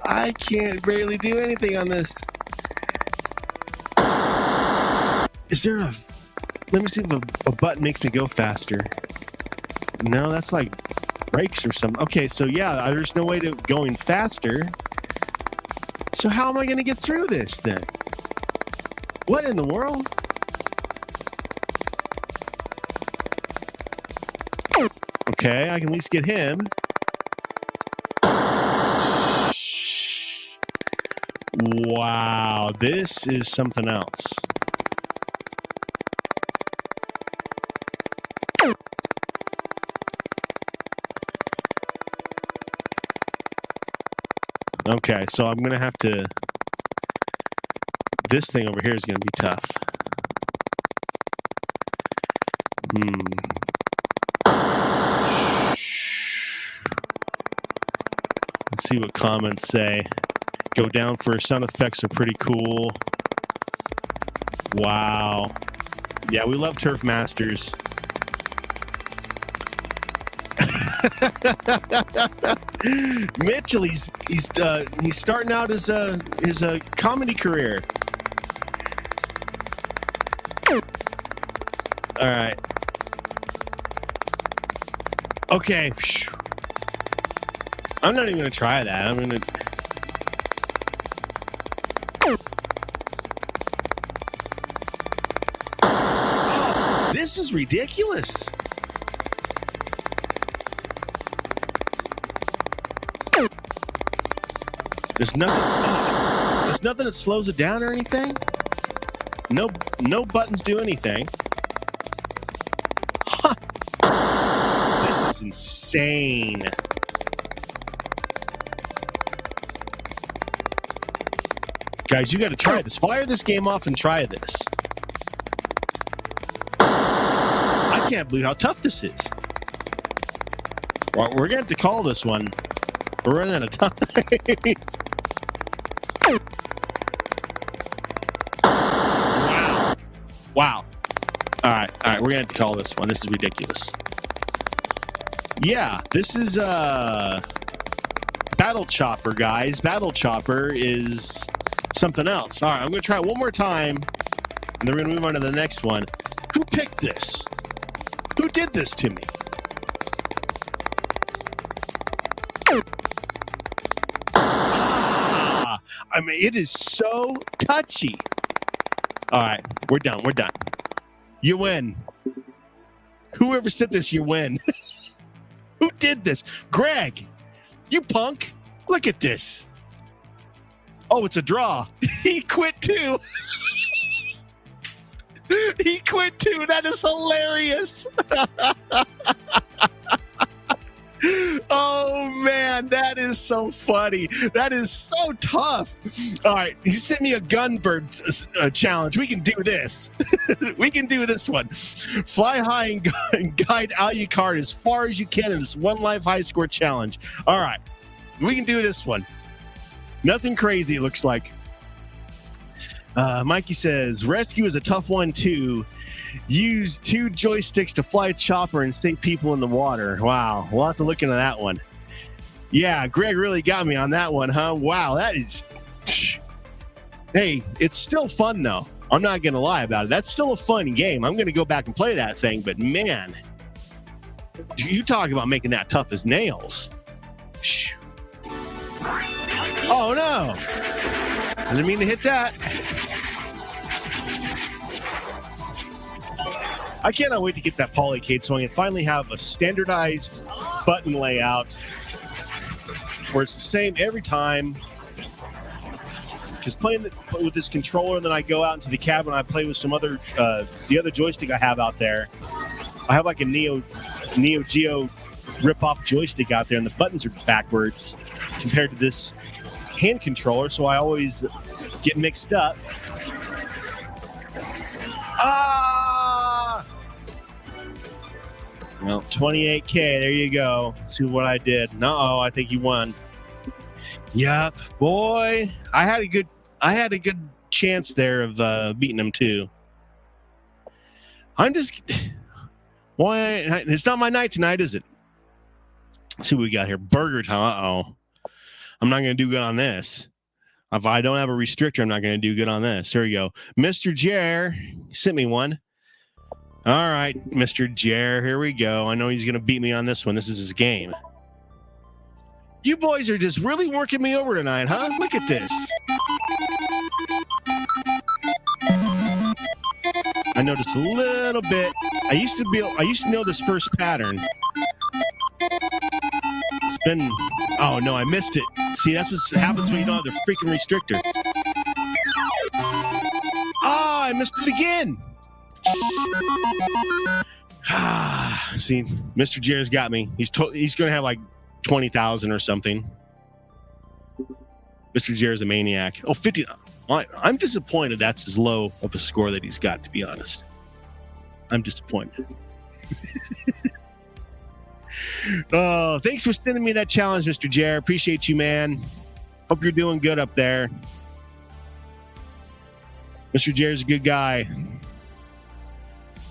I can't barely do anything on this. Is there a... Let me see if a button makes me go faster. No, that's like brakes or something. Okay, so yeah, there's no way to going faster. So how am I going to get through this then? What in the world? Okay, I can at least get him. Wow, this is something else. Okay, so I'm going to have to... This thing over here is going to be tough. Let's see what comments say. Go down for sound effects are pretty cool. Wow. Yeah, we love Turf Masters. Mitchell, he's starting out his comedy career. All right. Okay. I'm not even gonna try that. I'm gonna. Oh, this is ridiculous. There's nothing that slows it down or anything. No buttons do anything. Huh. This is insane. Guys, you got to try this. Fire this game off and try this. I can't believe how tough this is. Well, we're going to have to call this one. We're running out of time. Wow. All right. We're going to have to call this one. This is ridiculous. Yeah, this is Battle Chopper, guys. Battle Chopper is something else. All right, I'm going to try it one more time, and then we're going to move on to the next one. Who picked this? Who did this to me? I mean, it is so touchy. All right, we're done. We're done. You win. Whoever said this, you win. Who did this? Greg, you punk. Look at this. Oh, it's a draw. He quit too. He quit too. That is hilarious. Oh, man, that is so funny. That is so tough. All right, he sent me a Gunbird challenge. We can do this. We can do this one. Fly high and guide Alucard as far as you can in this one life high score challenge. All right, we can do this one. Nothing crazy, it looks like. Mikey says, rescue is a tough one, too. Use 2 joysticks to fly a chopper and sink people in the water. Wow, we'll have to look into that one. Yeah, Greg really got me on that one, huh? Wow, that is... Hey, it's still fun, though. I'm not going to lie about it. That's still a fun game. I'm going to go back and play that thing, but man, you talk about making that tough as nails. Oh, no. I didn't mean to hit that. I cannot wait to get that polycade swing and finally have a standardized button layout where it's the same every time. Just playing with this controller, and then I go out into the cabin and I play with some other, the other joystick I have out there. I have like a Neo Geo rip-off joystick out there, and the buttons are backwards compared to this hand controller, so I always get mixed up. Ah! Well, 28K, there you go. Let's see what I did. Uh-oh, I think you won. Yep, boy. I had a good chance there of beating him too. Why it's not my night tonight, is it? Let's see what we got here. Burger time. Uh-oh. I'm not going to do good on this. If I don't have a restrictor, I'm not going to do good on this. Here we go. Mr. Jer sent me one. All right, Mr. Jer, here we go. I know he's going to beat me on this one. This is his game. You boys are just really working me over tonight, huh? Look at this. I noticed a little bit. I used to know this first pattern. It's been... Oh, no, I missed it. See, that's what happens when you don't have the freaking restrictor. Oh, I missed it again. See, Mr. Jer's got me. He's going to have like 20,000 or something. Mr. Jer's a maniac. Oh, 50. I'm disappointed that's as low of a score that he's got, to be honest. I'm disappointed. Oh, thanks for sending me that challenge, Mr. Jer. Appreciate you, man. Hope you're doing good up there. Mr. Jer's a good guy.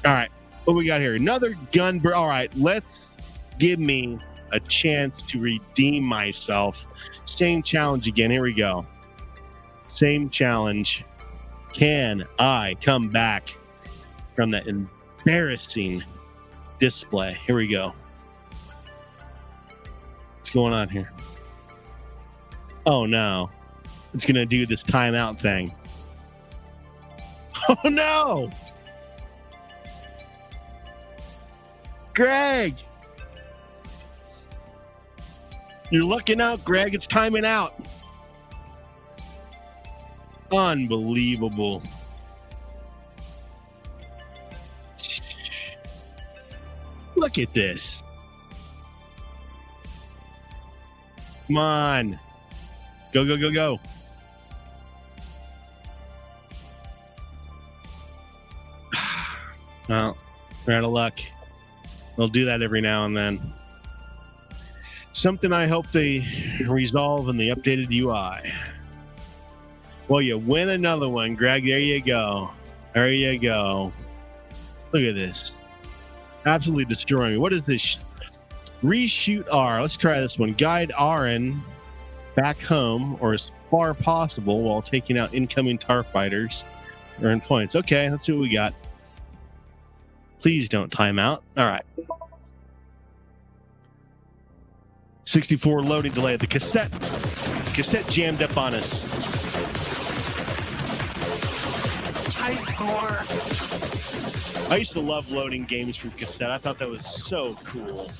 All right, what we got here? Another gun. All right, let's give me a chance to redeem myself. Same challenge again. Here we go. Same challenge. Can I come back from that embarrassing display? Here we go. What's going on here? Oh no, it's gonna do this timeout thing. Oh no, Greg, you're looking out, Greg. It's timing out. Unbelievable. Look at this. Come on. Go, go, go, go. Well, we're out of luck. They'll do that every now and then. Something I hope they resolve in the updated UI. Well, you win another one, Greg. There you go. There you go. Look at this. Absolutely destroying me. What is this? Reshoot R. Let's try this one. Guide RN back home or as far possible while taking out incoming tar fighters. Earn points. Okay, let's see what we got. Please don't time out. All right. 64 loading delay. The cassette jammed up on us. High score. I used to love loading games from cassette. I thought that was so cool.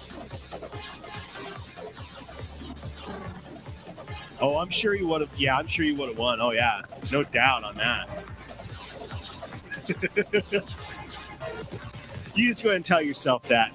Oh, I'm sure you would have. Yeah, I'm sure you would have won. Oh, yeah. No doubt on that. You just go ahead and tell yourself that.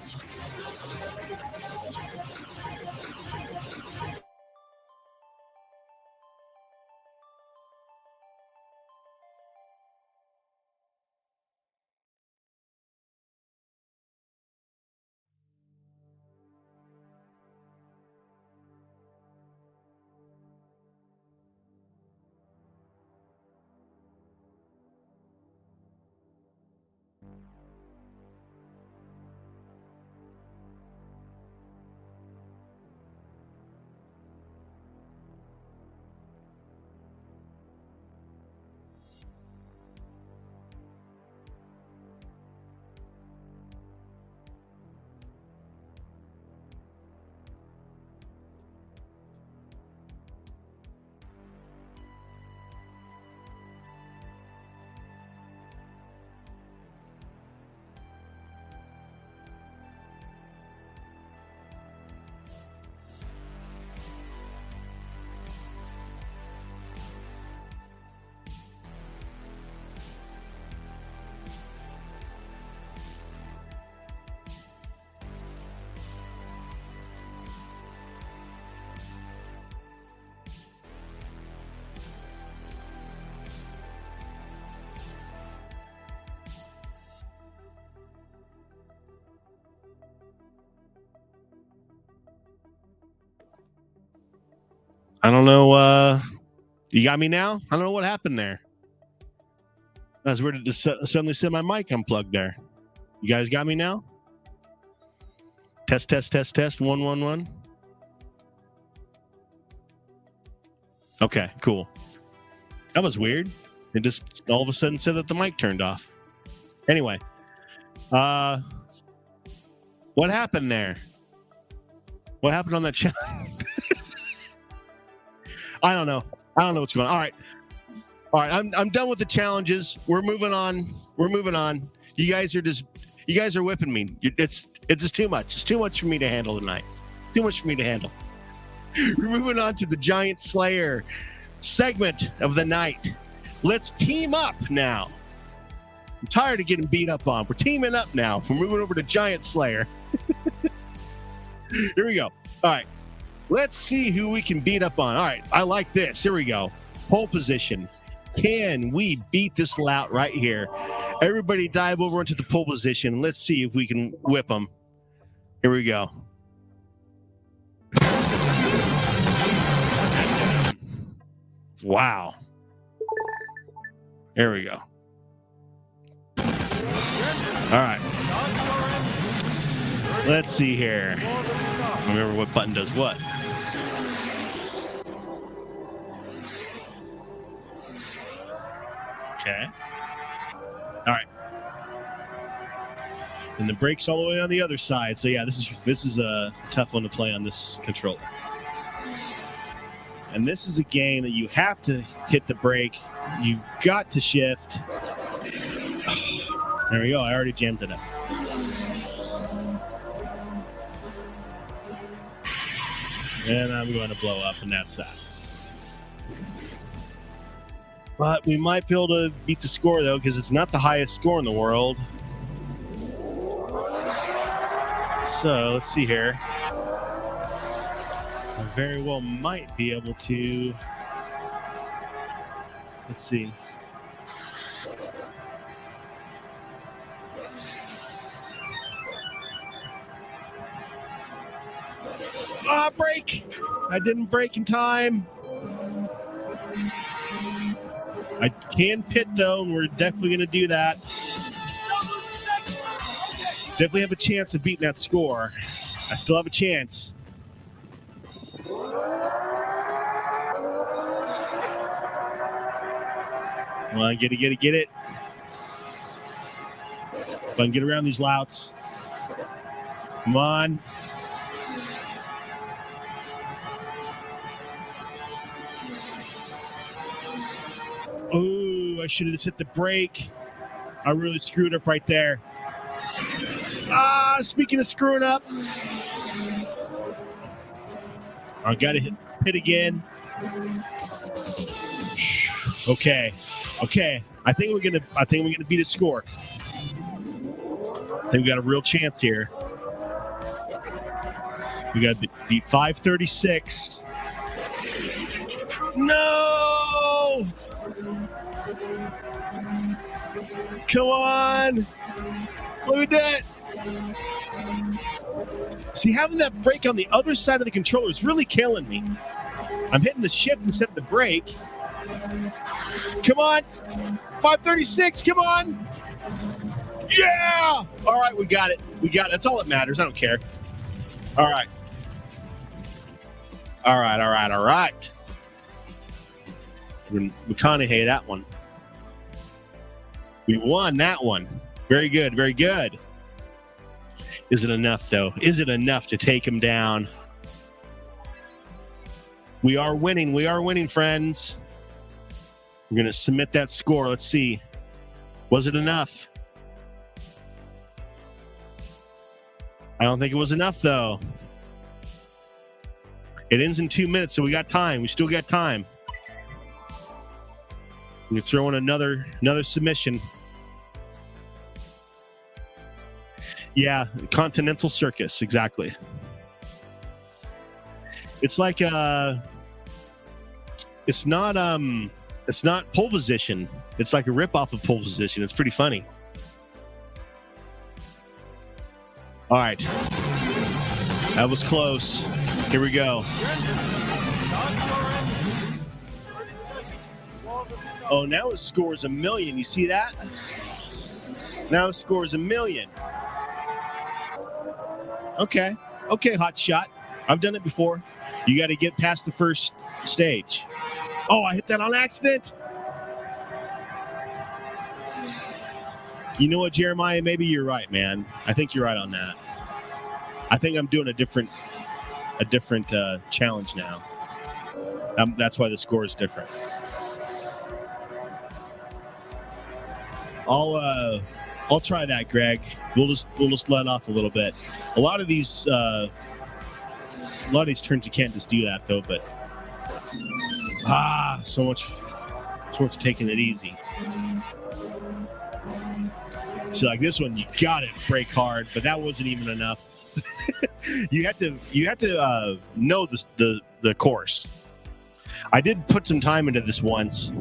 I don't know. You got me now? I don't know what happened there. I was weird to suddenly see my mic unplugged there. You guys got me now? Test, test, test, test. 1, 1, 1. Okay, cool. That was weird. It just all of a sudden said that the mic turned off. Anyway, what happened there? What happened on that channel? I don't know. I don't know what's going on. All right. I'm done with the challenges. We're moving on. You guys are whipping me. It's just too much. It's too much for me to handle tonight. Too much for me to handle. We're moving on to the Giant Slayer segment of the night. Let's team up now. I'm tired of getting beat up on. We're teaming up now. We're moving over to Giant Slayer. Here we go. All right. Let's see who we can beat up on. All right. I like this. Here we go. Pole position. Can we beat this lout right here? Everybody dive over into the pole position. Let's see if we can whip them. Here we go. Wow. Here we go. All right. Let's see here. Remember what button does what. Okay. All right. And the brakes all the way on the other side. So yeah, this is a tough one to play on this controller. And this is a game that you have to hit the brake. You got to shift. There we go. I already jammed it up. And I'm going to blow up, and that's that. But we might be able to beat the score, though, because it's not the highest score in the world. So, let's see here. I very well might be able to... Let's see. Break! I didn't break in time. I can pit, though, and we're definitely going to do that. Definitely have a chance of beating that score. I still have a chance. Come on, get it. If I can get around these louts. Come on. Oh, I should have just hit the brake. I really screwed up right there. Speaking of screwing up, I got to hit pit again. Okay. I think we're gonna beat a score. I think we got a real chance here. We got to beat 536. No! Come on! Look at that! See, having that brake on the other side of the controller is really killing me. I'm hitting the shift instead of the brake. Come on! 536, come on! Yeah! All right, we got it. That's all that matters. I don't care. All right. McConaughey, that one. We won that one. Very good. Is it enough, though? Is it enough to take him down? We are winning, friends. We're going to submit that score. Let's see. Was it enough? I don't think it was enough, though. It ends in 2 minutes, so we got time. We still got time. We can throw in another submission. Yeah, Continental Circus, exactly. It's like it's not Pole Position. It's like a ripoff of Pole Position. It's pretty funny. All right. That was close. Here we go. Oh, now it scores 1 million. You see that? Now it scores 1 million. Okay, hot shot. I've done it before. You got to get past the first stage. Oh, I hit that on accident. You know what, Jeremiah? Maybe you're right, man. I think you're right on that. I think I'm doing a different challenge now. That's why the score is different. I'll try that, Greg. We'll just let off a little bit. A lot of these turns you can't just do that though. But so much taking it easy. So like this one, you got it, brake hard, but that wasn't even enough. You have to know the course. I did put some time into this once.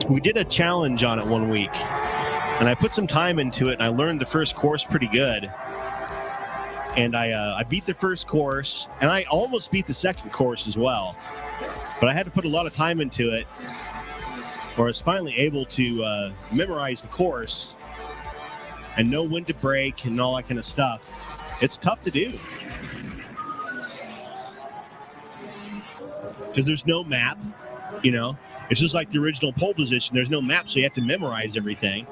We did a challenge on it 1 week, and I put some time into it, and I learned the first course pretty good. And I beat the first course, and I almost beat the second course as well. But I had to put a lot of time into it, where I was finally able to memorize the course and know when to brake and all that kind of stuff. It's tough to do because there's no map, you know. It's just like the original Pole Position. There's no map, so you have to memorize everything.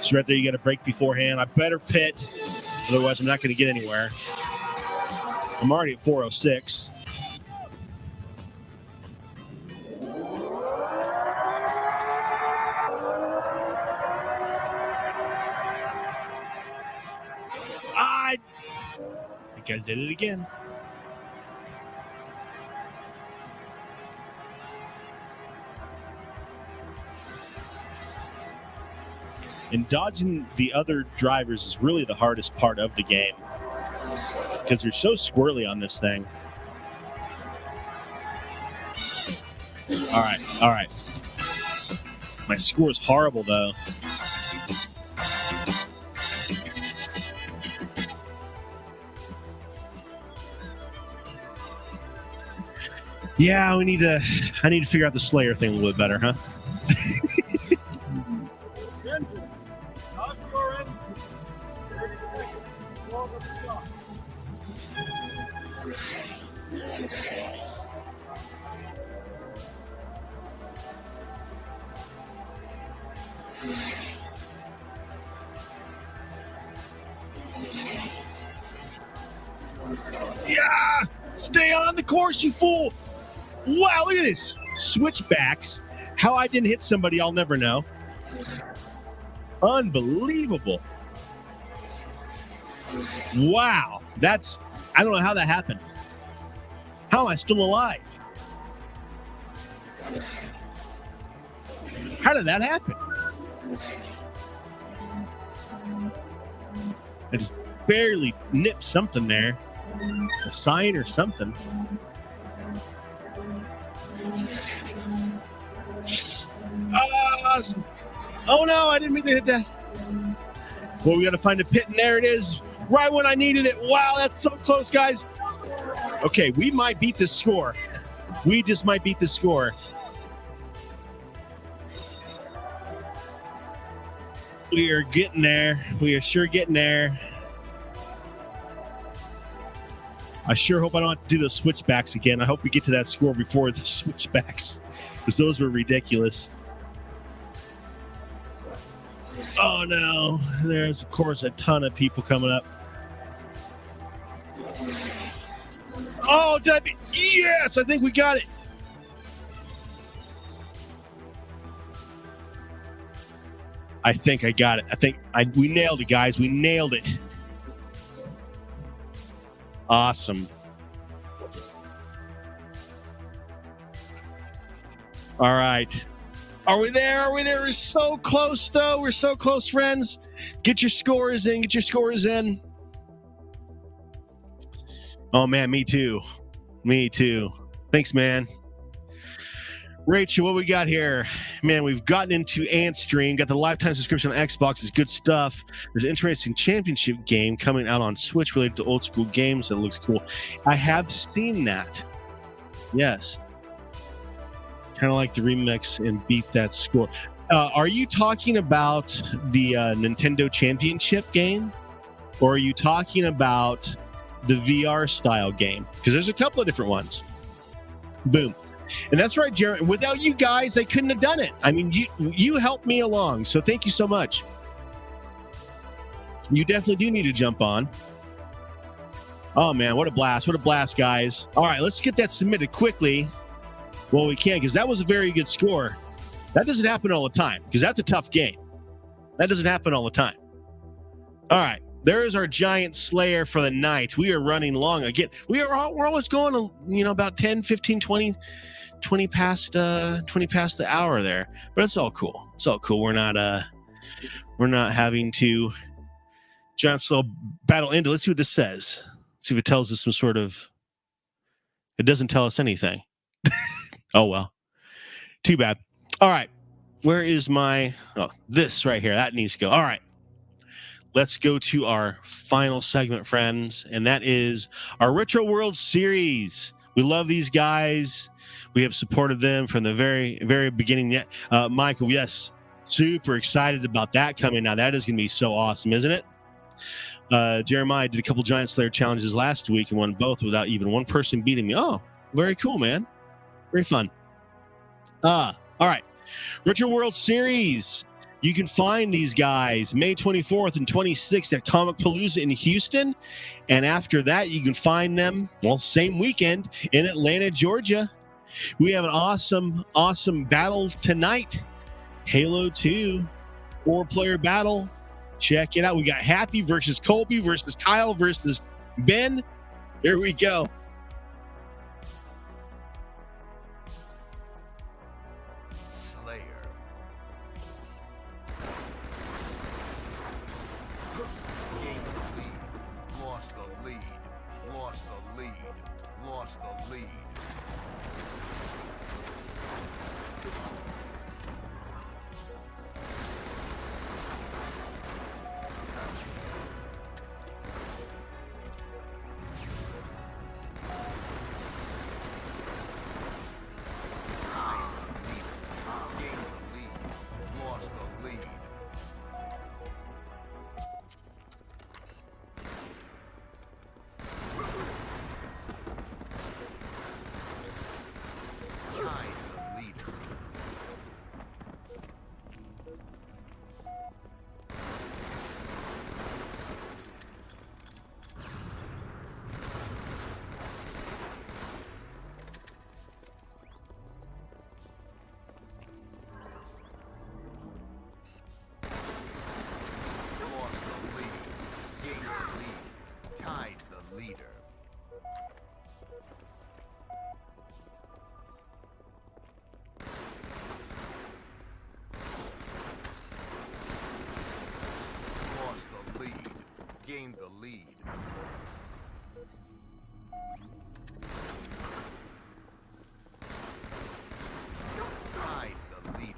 So right there, you got to brake beforehand. I better pit, otherwise I'm not going to get anywhere. I'm already at 406. I think I did it again. And dodging the other drivers is really the hardest part of the game because they're so squirrely on this thing. All right. My score is horrible, though. Yeah, I need to figure out the Slayer thing a little bit better, huh? Yeah! Stay on the course, you fool! Wow, look at this. Switchbacks. How I didn't hit somebody, I'll never know. Unbelievable. Wow. I don't know how that happened. How am I still alive? How did that happen? I just barely nipped something there. A sign or something. Oh no, I didn't mean to hit that. Well, we got to find a pit, and there it is. Right when I needed it. Wow, that's so close, guys. Okay, we might beat this score. We just might beat the score. We are getting there. We are sure getting there. I sure hope I don't have to do those switchbacks again. I hope we get to that score before the switchbacks, because those were ridiculous. Oh, no. There's, of course, a ton of people coming up. Oh, yes, I think we got it. I think I got it. We nailed it, guys. We nailed it. Awesome. All right. Are we there? Are we there? We're so close, though. We're so close, friends. Get your scores in. Get your scores in. Oh, man, me too. Me too. Thanks, man. Rachel, what we got here? Man, we've gotten into Antstream. Got the lifetime subscription on Xbox. It's good stuff. There's an interesting championship game coming out on Switch related to old school games. That looks cool. I have seen that. Yes. Kind of like the remix and beat that score. Are you talking about the Nintendo Championship game? Or are you talking about the VR style game? Because there's a couple of different ones. Boom. And that's right, Jared. Without you guys, I couldn't have done it. I mean, you helped me along, so thank you so much. You definitely do need to jump on. Oh, man, what a blast. What a blast, guys. All right, let's get that submitted quickly. Well, we can, because that was a very good score. That doesn't happen all the time, because that's a tough game. That doesn't happen all the time. All right. There is our giant slayer for the night. We are running long again. We're always going, about 10, 15, 20 past the hour there. But it's all cool. It's all cool. We're not having to giant slow battle into. Let's see what this says. Let's see if it tells us some sort of. It doesn't tell us anything. Oh well. Too bad. All right. Where is my this right here? That needs to go. All right. Let's go to our final segment, friends, and that is our Retro World Series. We love these guys. We have supported them from the very, very beginning. Michael, yes, super excited about that coming now. That is going to be so awesome, isn't it? Jeremiah did a couple Giant Slayer challenges last week and won both without even one person beating me. Oh, very cool, man. Very fun. All right. Retro World Series. You can find these guys May 24th and 26th at Comic Palooza in Houston. And after that, you can find them, same weekend in Atlanta, Georgia. We have an awesome, awesome battle tonight. Halo 2, 4-player battle. Check it out. We got Happy versus Colby versus Kyle versus Ben. Here we go. lead. Guide the leader.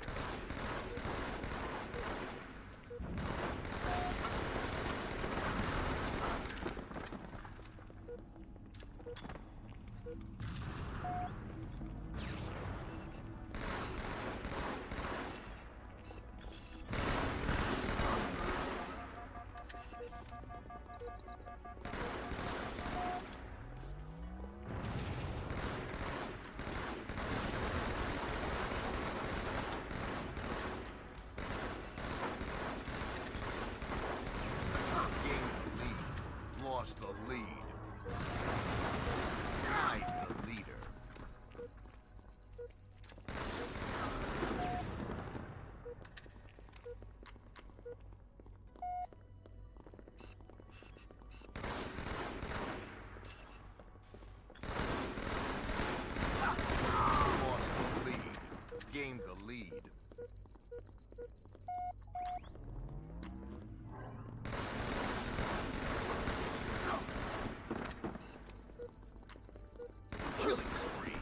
Lost the lead. Guide the leader. Lost the lead. Gained the lead. Killing spree.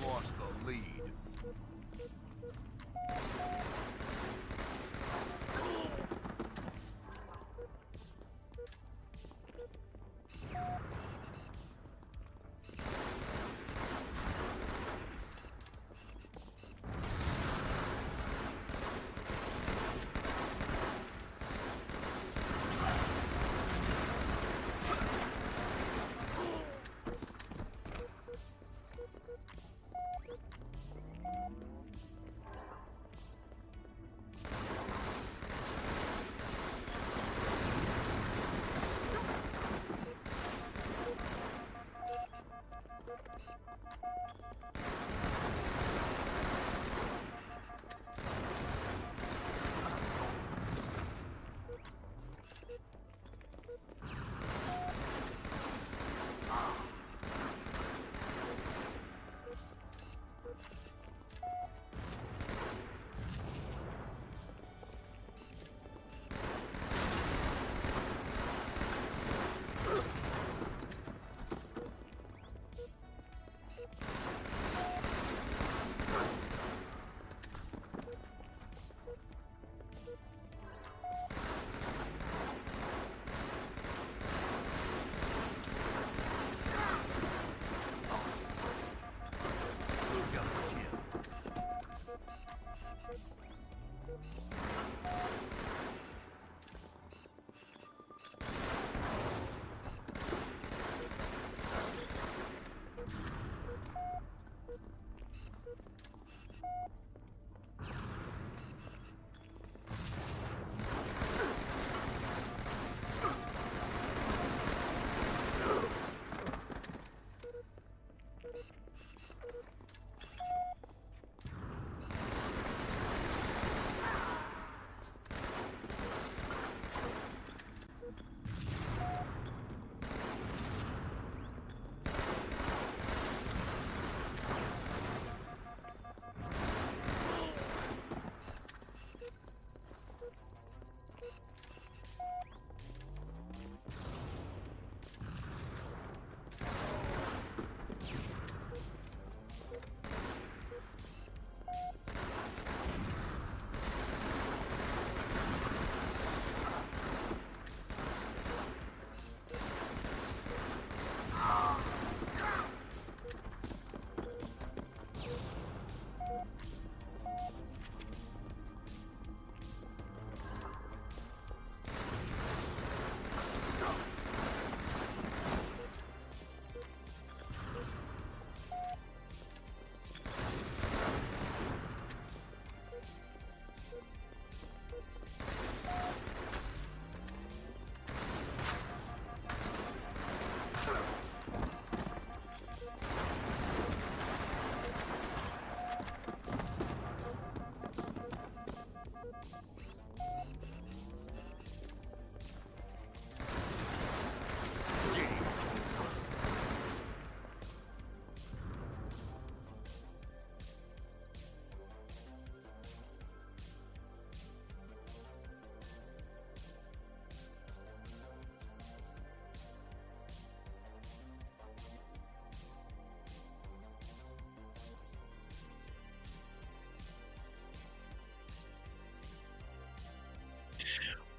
Lost the lead.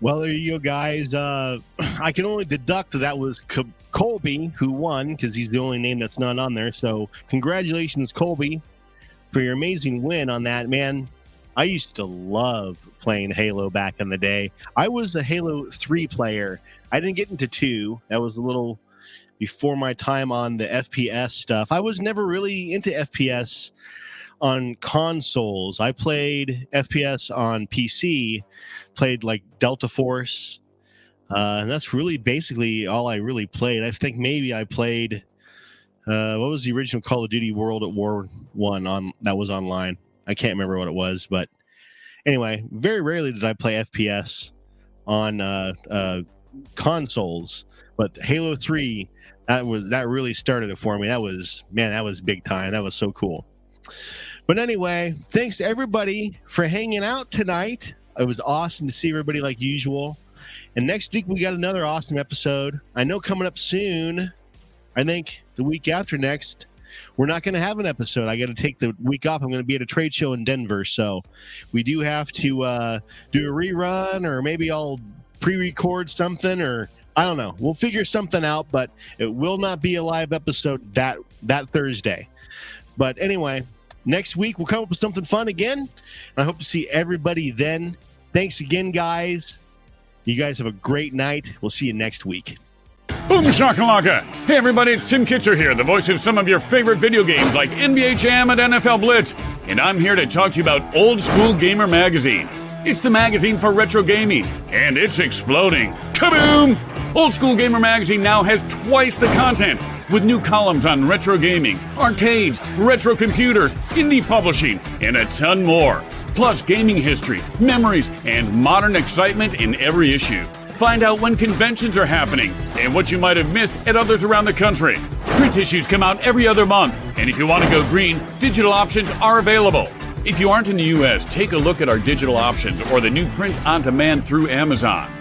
Well, there you go, guys. I can only deduct that was Colby who won because he's the only name that's not on there. So congratulations, Colby, for your amazing win on that, man. I used to love playing Halo back in the day. I was a Halo 3 player. I didn't get into 2. That was a little before my time on the FPS stuff. I was never really into FPS on consoles. I played FPS on PC, played like Delta Force, and that's really basically all I really played. I think maybe I played, what was the original Call of Duty World at War 1 that was online? I can't remember what it was, but anyway, very rarely did I play FPS on consoles, but Halo 3, that really started it for me. That was big time. That was so cool. But anyway, thanks to everybody for hanging out tonight. It was awesome to see everybody like usual. And next week we got another awesome episode. I know coming up soon, I think the week after next, we're not going to have an episode. I got to take the week off. I'm going to be at a trade show in Denver. So we do have to do a rerun, or maybe I'll pre-record something, or I don't know. We'll figure something out, but it will not be a live episode that Thursday. But anyway, next week we'll come up with something fun again. And I hope to see everybody then. Thanks again, guys. You guys have a great night. We'll see you next week. Boom shakalaka! Hey everybody, it's Tim Kitzer here, the voice of some of your favorite video games like NBA Jam and NFL Blitz. And I'm here to talk to you about Old School Gamer Magazine. It's the magazine for retro gaming, and it's exploding. Kaboom! Old School Gamer Magazine now has twice the content, with new columns on retro gaming, arcades, retro computers, indie publishing, and a ton more. Plus gaming history, memories, and modern excitement in every issue. Find out when conventions are happening and what you might have missed at others around the country. Print issues come out every other month, and if you want to go green, digital options are available. If you aren't in the U.S., take a look at our digital options or the new print on demand through Amazon.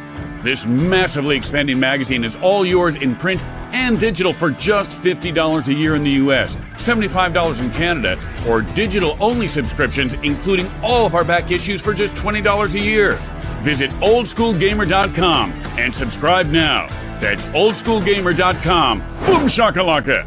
This massively expanding magazine is all yours in print and digital for just $50 a year in the U.S., $75 in Canada, or digital-only subscriptions, including all of our back issues, for just $20 a year. Visit oldschoolgamer.com and subscribe now. That's oldschoolgamer.com. Boom shakalaka!